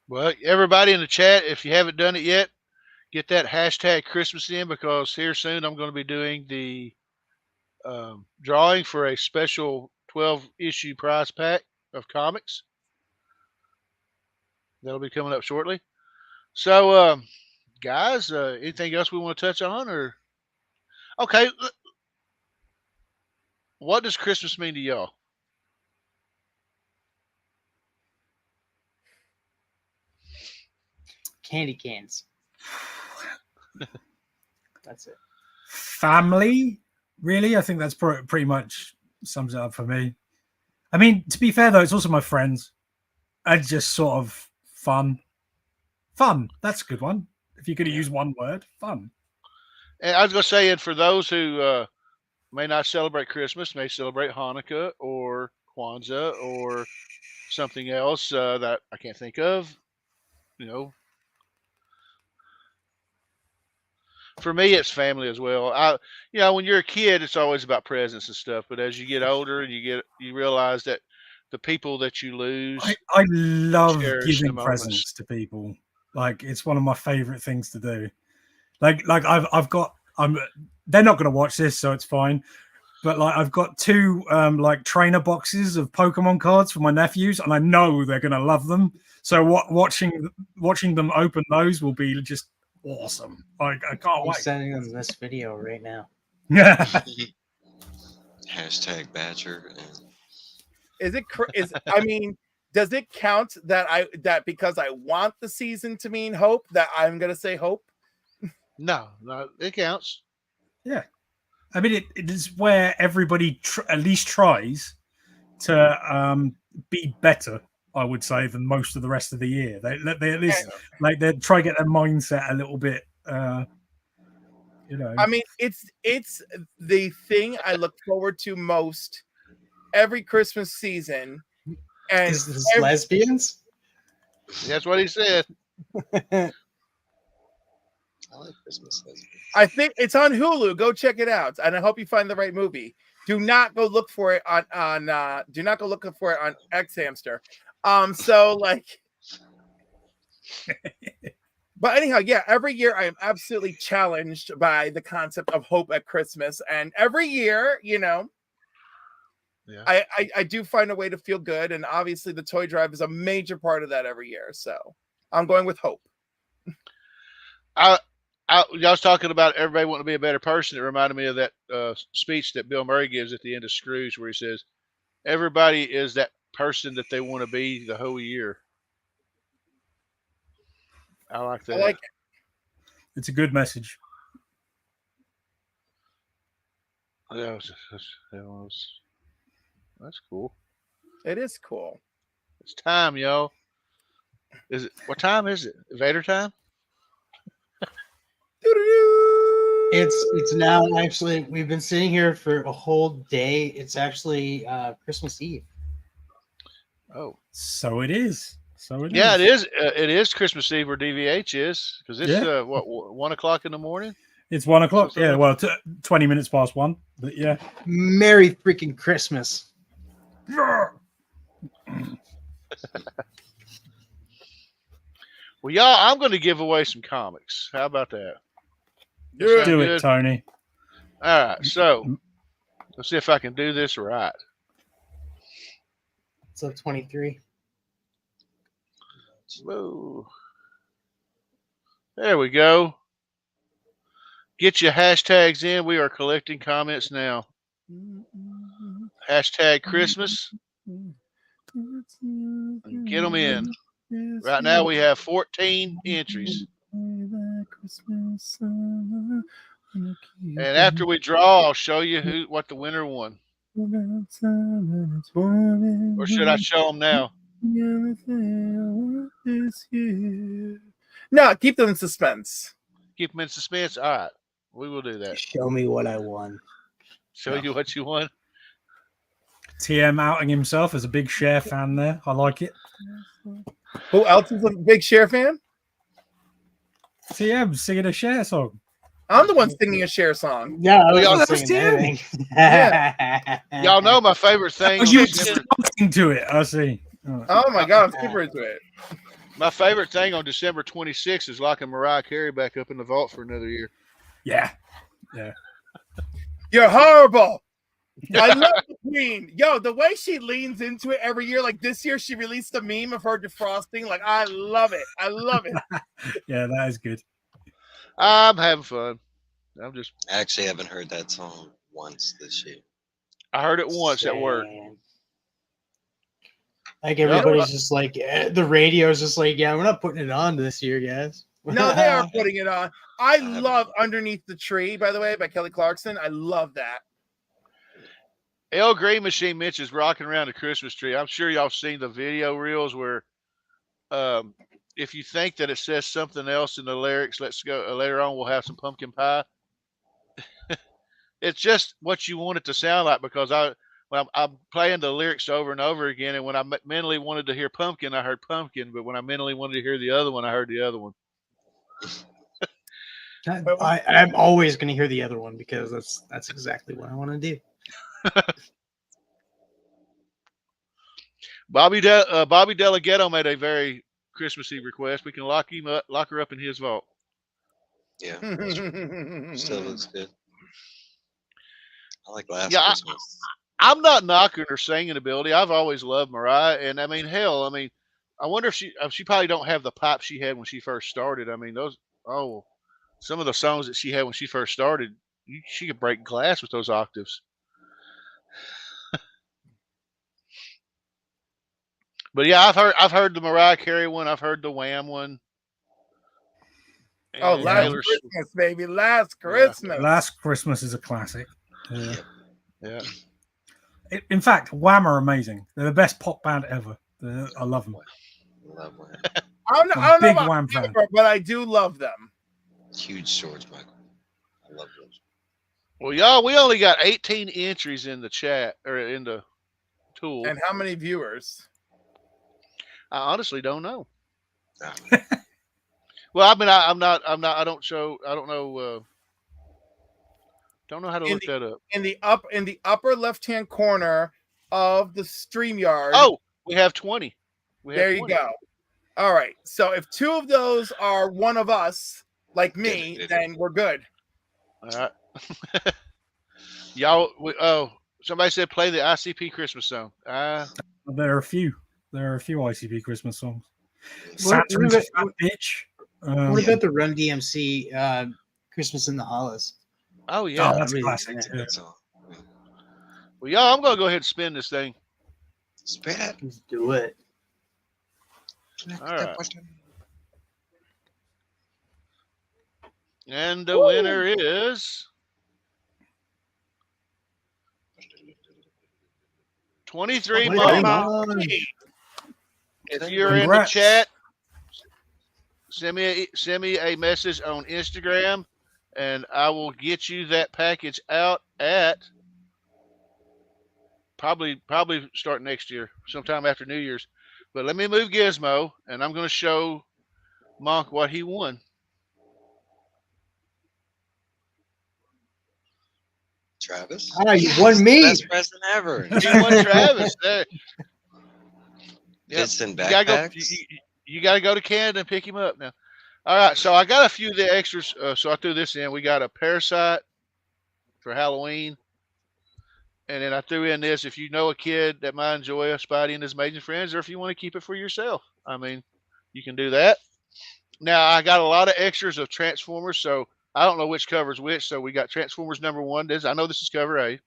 Well, everybody in the chat, if you haven't done it yet, get that hashtag Christmas in, because here soon I'm going to be doing the drawing for a special 12-issue prize pack of comics. That'll be coming up shortly. So, guys, anything else we want to touch on? Or okay, what does Christmas mean to y'all? Candy cans. That's it. Family, really? I think that's pretty much sums it up for me. I mean, to be fair though, it's also my friends. And just sort of fun. Fun. That's a good one. If you could use one word, fun. And I was going to say, and for those who may not celebrate Christmas, may celebrate Hanukkah or Kwanzaa or something else that I can't think of, you know. For me, it's family as well. When you're a kid, it's always about presents and stuff. But as you get older, and you realize that the people that you lose, I love cherish the giving moments. presents to people. Like, it's one of my favorite things to do. Like I've got. They're not going to watch this, so it's fine. But like, I've got 2 like trainer boxes of Pokemon cards for my nephews, and I know they're going to love them. So watching them open those will be just awesome. Like, I can't I'm wait. sending them this video right now. Yeah. Hashtag Badger. And I mean, does it count that because I want the season to mean hope, that I'm gonna say hope? No, it counts. Yeah. I mean, it is where everybody at least tries to be better, I would say, than most of the rest of the year. They at least they try to get their mindset a little bit. I mean, it's the thing I look forward to most every Christmas season. And is this lesbians? That's what he said. I like Christmas lesbians. I think it's on Hulu. Go check it out, and I hope you find the right movie. Do not go look for it on do not go looking for it on X Hamster. So like, but anyhow, yeah. Every year I am absolutely challenged by the concept of hope at Christmas, and every year, I do find a way to feel good, and obviously the toy drive is a major part of that every year. So I'm going with hope. Y'all was talking about everybody wanting to be a better person. It reminded me of that speech that Bill Murray gives at the end of Scrooge, where he says, "Everybody is that person that they want to be the whole year." I like that. I like it. It's a good message. That's cool. It is cool. It's time, y'all. What time is it? Vader time? It's now actually, we've been sitting here for a whole day. It's actually Christmas Eve. Oh, so it is. Yeah, it is. It is Christmas Eve where DVH is, because it's 1 o'clock in the morning. It's 1 o'clock. Yeah, well, 20 minutes past 1. But yeah, Merry freaking Christmas. Well, y'all, I'm going to give away some comics. How about that? Do it, Tony. All right, so let's see if I can do this right. So 23. Whoa. There we go. Get your hashtags in. We are collecting comments now. Hashtag Christmas. And get them in. Right now we have 14 entries. And after we draw, I'll show you what the winner won. Or should I show them now? No, keep them in suspense. Keep them in suspense? All right. We will do that. Show me what I won. Show you what you won. TM outing himself as a big Cher fan there. I like it. Who else is a big Cher fan? TM singing a Cher song. I'm the one singing a Cher song. Yeah, I Well, was y'all- singing anything. Y'all know my favorite thing. Oh, you were dancing to it. I see. Oh my god, I'm super into it. My favorite thing on December 26th is locking Mariah Carey back up in the vault for another year. Yeah. You're horrible. I love the queen. Yo, the way she leans into it every year, like this year she released a meme of her defrosting. Like, I love it. I love it. Yeah, that is good. I'm having fun. I actually haven't heard that song once this year. I heard it once at work. Like everybody's just like, the radio's just like, yeah, we're not putting it on this year, guys. No, they are putting it on. I love Underneath the Tree, by the way, by Kelly Clarkson. I love that. L Green Machine mentions rocking around the Christmas tree. I'm sure y'all seen the video reels where if you think that it says something else in the lyrics, let's go later on we'll have some pumpkin pie. It's just what you want it to sound like, because I'm playing the lyrics over and over again, and when I mentally wanted to hear pumpkin, I heard pumpkin, but when I mentally wanted to hear the other one, I heard the other one. I'm always going to hear the other one because that's exactly what I want to do. Bobby Delegato made a very Christmassy request. We can lock her up in his vault. Yeah, still looks good. I like last Yeah, Christmas. I'm not knocking her singing ability. I've always loved Mariah, and I mean, hell, I wonder if she probably don't have the pop she had when she first started. I mean, some of the songs that she had when she first started, she could break glass with those octaves. But yeah, I've heard the Mariah Carey one. I've heard the Wham one. Oh, And Last Taylor Christmas, baby. Last Christmas. Last Christmas is a classic. Yeah. In fact, Wham are amazing. They're the best pop band ever. I love them. Love Wham. I don't I'm a know big about Wham fan. ever, but I do love them. Huge George Michael. I love those. Well, y'all, we only got 18 entries in the chat or in the tool. And how many viewers? I honestly don't know. No. Well, I mean, I don't know. Don't know how to look that up. In the upper left-hand corner of the StreamYard. Oh, we have 20. There you go. All right. So if two of those are one of us, like me, then we're good. All right. Y'all, somebody said play the ICP Christmas song. There are a few. There are a few ICP Christmas songs. What Santa's a fat bitch. What about the Run DMC Christmas in the Hollis? Oh yeah, that's a classic. Good song. Well, y'all, I'm gonna go ahead and spin this thing. Spin it. Let's do it. All right. And the winner is 23 Mom. If you're in the chat, send me a message on Instagram, and I will get you that package out at probably start next year, sometime after New Year's. But let me move Gizmo, and I'm going to show Monk what he won. Travis. Oh, you won me. Best present ever. You won Travis. There. Yep. Instant backpacks. You got to go to Canada and pick him up now. All right, so I got a few of the extras. So I threw this in. We got a Parasite for Halloween. And then I threw in this, if you know a kid that might enjoy a Spidey and his Amazing Friends, or if you want to keep it for yourself. I mean, you can do that. Now, I got a lot of extras of Transformers, so I don't know which cover's which. So we got Transformers #1. I know this is cover A.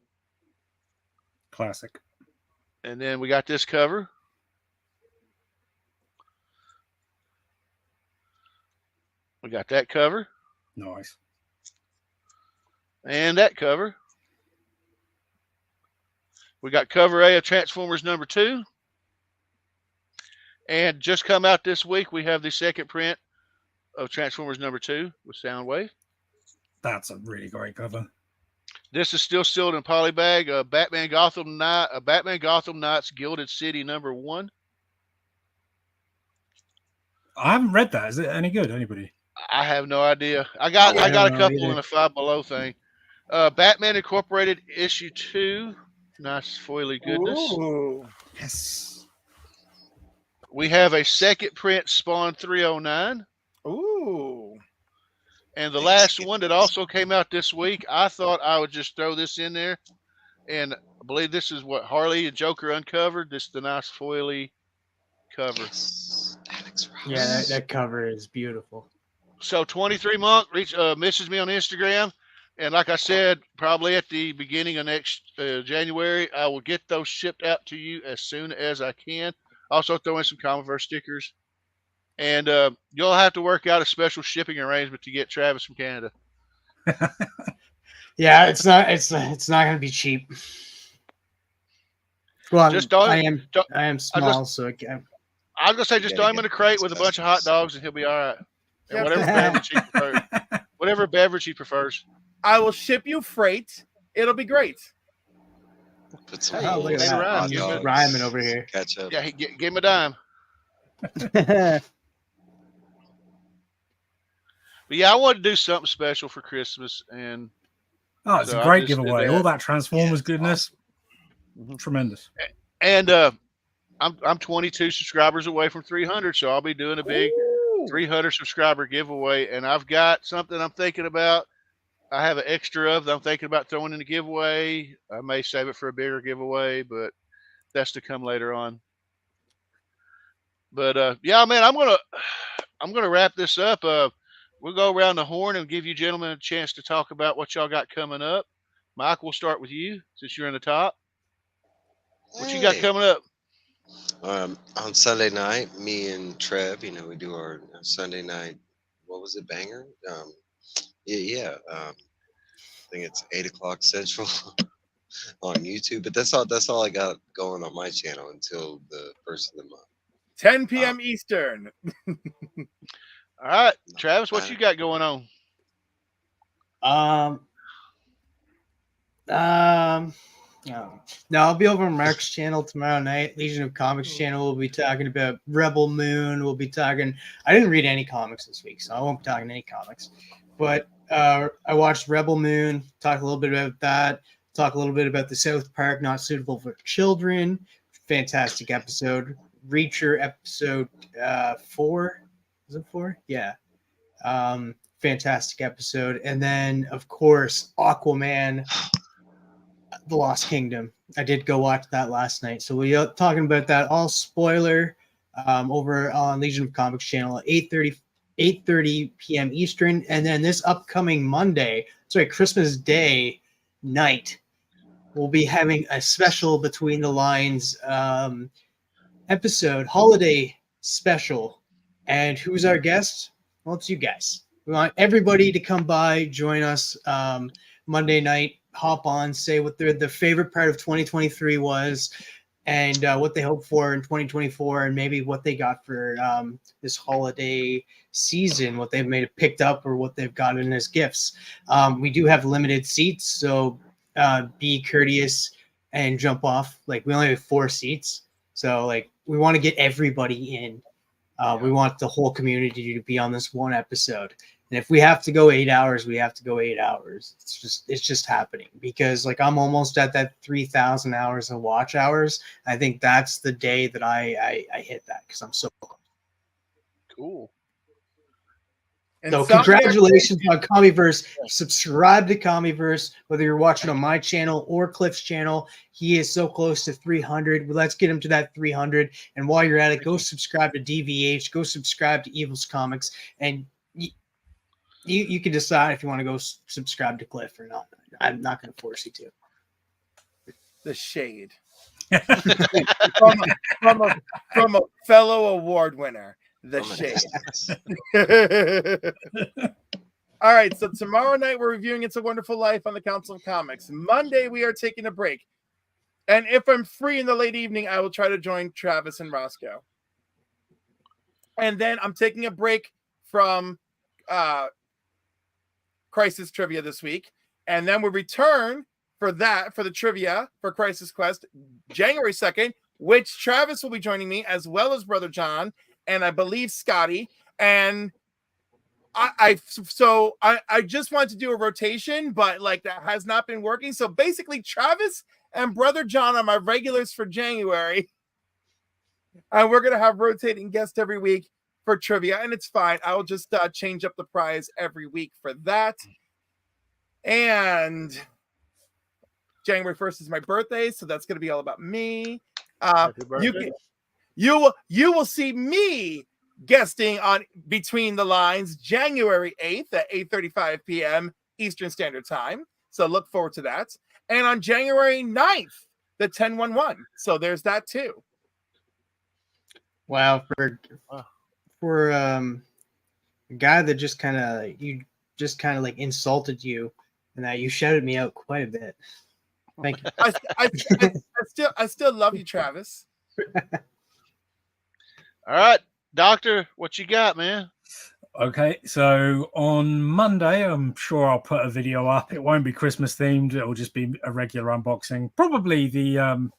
Classic. And then we got this cover. We got that cover. Nice. And that cover. We got cover A of Transformers number 2. And just come out this week, we have the second print of Transformers number 2 with Soundwave. That's a really great cover. This is still sealed in polybag. Batman Gotham Knights Gilded City number 1. I haven't read that. Is it any good? Anybody? I have no idea. I got a couple in a Five Below thing. Batman Incorporated issue 2. Nice foily goodness. Ooh. Yes. We have a second print Spawn 309. Ooh. And the last one that also came out this week, I thought I would just throw this in there. And I believe this is what Harley and Joker uncovered. This is the nice foily cover. Yeah, that cover is beautiful. So 23 Monk messages me on Instagram. And like I said, probably at the beginning of next January, I will get those shipped out to you as soon as I can. Also throw in some Comiverse stickers. And you'll have to work out a special shipping arrangement to get Travis from Canada. Yeah, it's not going to be cheap. Well, I am small, so I was gonna say just throw him in a crate with a bunch of hot dogs, and he'll be all right. And whatever beverage he prefers. I will ship you freight. It'll be great. Put some look at Hey, that. Ryan, I'm just rhyming over here. Catch up. Yeah, give him a dime. But yeah, I wanted to do something special for Christmas, and it's so a I great just did giveaway. that. All that Transformers goodness. Tremendous. And I'm 22 subscribers away from 300, so I'll be doing a big 300 subscriber giveaway. And I've got something I'm thinking about. I have an extra of that I'm thinking about throwing in the giveaway. I may save it for a bigger giveaway, but that's to come later on. But yeah, man, I'm gonna wrap this up. We'll go around the horn and give you gentlemen a chance to talk about what y'all got coming up. Mike, we'll start with you since you're in the top. What you got coming up? On Sunday night, me and Trev, we do our Sunday night. What was it, banger? I think it's 8:00 Central on YouTube. But that's all I got going on my channel until the first of the month. 10 p.m. Eastern. All right, Travis, what you got going on? No, I'll be over on Mark's channel tomorrow night. Legion of Comics channel. We'll be talking about Rebel Moon. We'll be talking. I didn't read any comics this week, so I won't be talking any comics. But I watched Rebel Moon. Talk a little bit about that. Talk a little bit about the South Park Not Suitable for Children. Fantastic episode. Reacher episode 4. Is it 4? Yeah. Fantastic episode. And then, of course, Aquaman, The Lost Kingdom. I did go watch that last night. So we're talking about that, all spoiler, over on Legion of Comics channel at 8:30 p.m. Eastern. And then this upcoming Christmas Day night, we'll be having a special Between the Lines episode, holiday special. And who's our guest? Well, it's you guys. We want everybody to come by, join us Monday night, hop on, say what the favorite part of 2023 was, and what they hope for in 2024, and maybe what they got for this holiday season, what they've made picked up or what they've gotten as gifts. We do have limited seats, so be courteous and jump off. Like, we only have 4 seats, so we want to get everybody in. We want the whole community to be on this one episode. And if we have to go 8 hours, we have to go 8 hours. It's just happening because I'm almost at that 3,000 hours of watch hours. I think that's the day that I hit that because I'm so cool. And so congratulations on Comiverse. Subscribe to Comiverse, whether you're watching on my channel or Cliff's channel. He is so close to 300. Let's get him to that 300. And while you're at it, go subscribe to DVH. Go subscribe to Evil's Comics. And you can decide if you want to go subscribe to Cliff or not. I'm not going to force you to. The shade. from a fellow award winner. the I'm a shade. distance. All right, so tomorrow night we're reviewing It's a Wonderful Life on the Council of Comics. Monday we are taking a break. And if I'm free in the late evening, I will try to join Travis and Roscoe. And then I'm taking a break from Crisis Trivia this week. And then we return for the trivia for Crisis Quest January 2nd, which Travis will be joining me as well as Brother John and I believe Scotty. And I just wanted to do a rotation, but like that has not been working. So basically, Travis and Brother John are my regulars for January, and we're gonna have rotating guests every week for trivia, and it's fine. I'll just change up the prize every week for that. And January 1st is my birthday, so that's gonna be all about me. You will see me guesting on Between the Lines January 8th at 8:35 p.m. Eastern Standard Time. So look forward to that. And on January 9th, the 1011. So there's that too. Wow, for a guy that just kind of like insulted you, and that you shouted me out quite a bit. Thank you. I still love you, Travis. All right, Doctor, what you got, man? Okay, so on Monday, I'm sure I'll put a video up. It won't be Christmas themed. It'll just be a regular unboxing. Probably the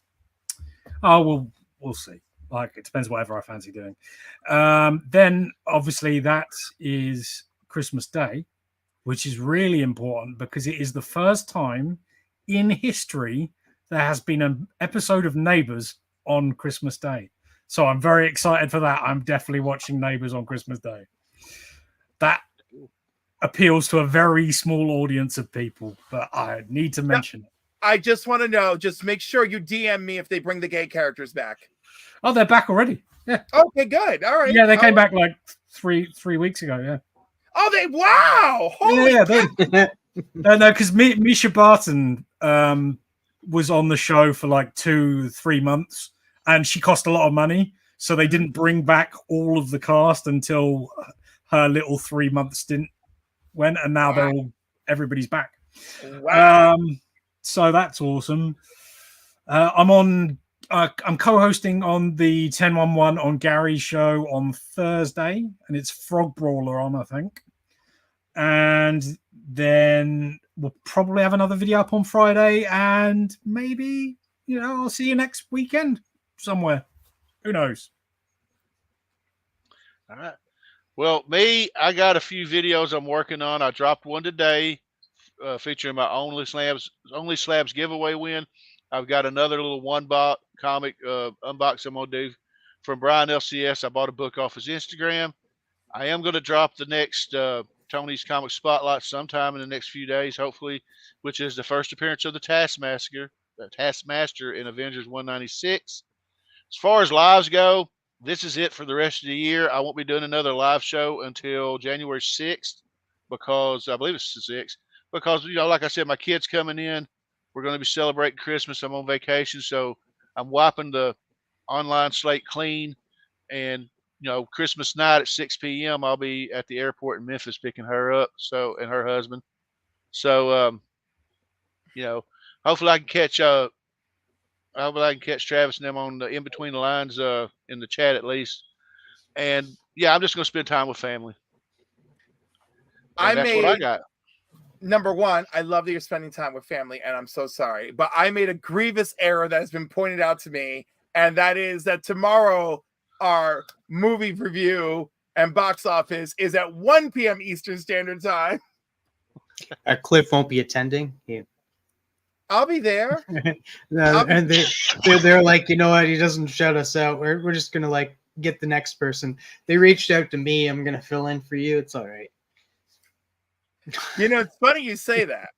we'll see. Like, it depends whatever I fancy doing. Then obviously that is Christmas Day, which is really important because it is the first time in history there has been an episode of Neighbours on Christmas Day. So I'm very excited for that. I'm definitely watching Neighbours on Christmas Day. That appeals to a very small audience of people, but I need to mention it. I just want to know, just make sure you DM me if they bring the gay characters back. Oh, they're back already. Yeah. Okay, good. All right. Yeah, they came back like three weeks ago. Yeah. Oh, wow. Holy no, because Misha Barton was on the show for like 2-3 months, and she cost a lot of money, so they didn't bring back all of the cast until her little 3-month stint went, and now everybody's back. Wow. So that's awesome. I'm co-hosting on the 1011 on Gary's show on Thursday, and it's Frog Brawler on, I think. And then we'll probably have another video up on Friday, and maybe, I'll see you next weekend somewhere. Who knows? All right. Well, I got a few videos I'm working on. I dropped one today featuring my Only Slabs giveaway win. I've got another little one-bot comic unbox I'm going to do from Brian LCS. I bought a book off his Instagram. I am going to drop the next Tony's Comic Spotlight sometime in the next few days, hopefully, which is the first appearance of the Taskmaster in Avengers 196. As far as lives go, this is it for the rest of the year. I won't be doing another live show until January 6th because I believe it's the 6th. Because, like I said, my kid's coming in. We're going to be celebrating Christmas. I'm on vacation, so I'm wiping the online slate clean. And, Christmas night at 6 p.m., I'll be at the airport in Memphis picking her up, and her husband. So, hopefully I can catch Travis and them on the In Between the Lines in the chat at least. And, yeah, I'm just going to spend time with family. And that's what I got. Number one, I love that you're spending time with family, and I'm so sorry. But I made a grievous error that has been pointed out to me, and that is that tomorrow our movie review and box office is at 1 p.m. Eastern Standard Time. Cliff won't be attending. Yeah. I'll be there. And they're like, you know what? He doesn't shout us out. We're just gonna like get the next person. They reached out to me. I'm gonna fill in for you. It's all right. It's funny you say that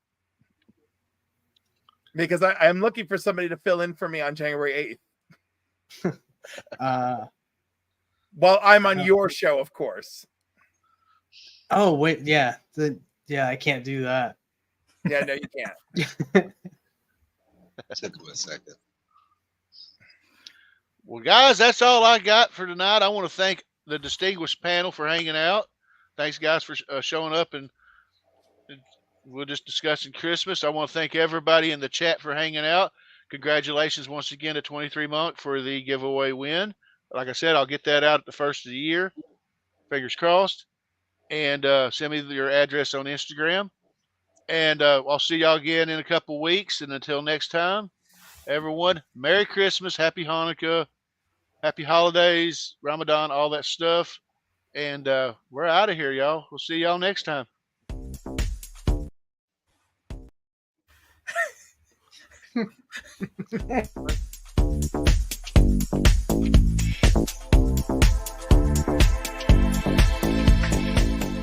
because I'm looking for somebody to fill in for me on January 8th. Well, I'm on your show, of course. Oh wait, yeah, I can't do that. Yeah, no, you can't. Took him a second. Well, guys, that's all I got for tonight. I want to thank the distinguished panel for hanging out. Thanks, guys, for showing up, and we're just discussing Christmas. I want to thank everybody in the chat for hanging out. Congratulations once again to 23 Monk for the giveaway win. Like I said, I'll get that out at the first of the year. Fingers crossed. And send me your address on Instagram. And I'll see y'all again in a couple weeks. And until next time, everyone, Merry Christmas, Happy Hanukkah, Happy Holidays, Ramadan, all that stuff. And we're out of here, y'all. We'll see y'all next time.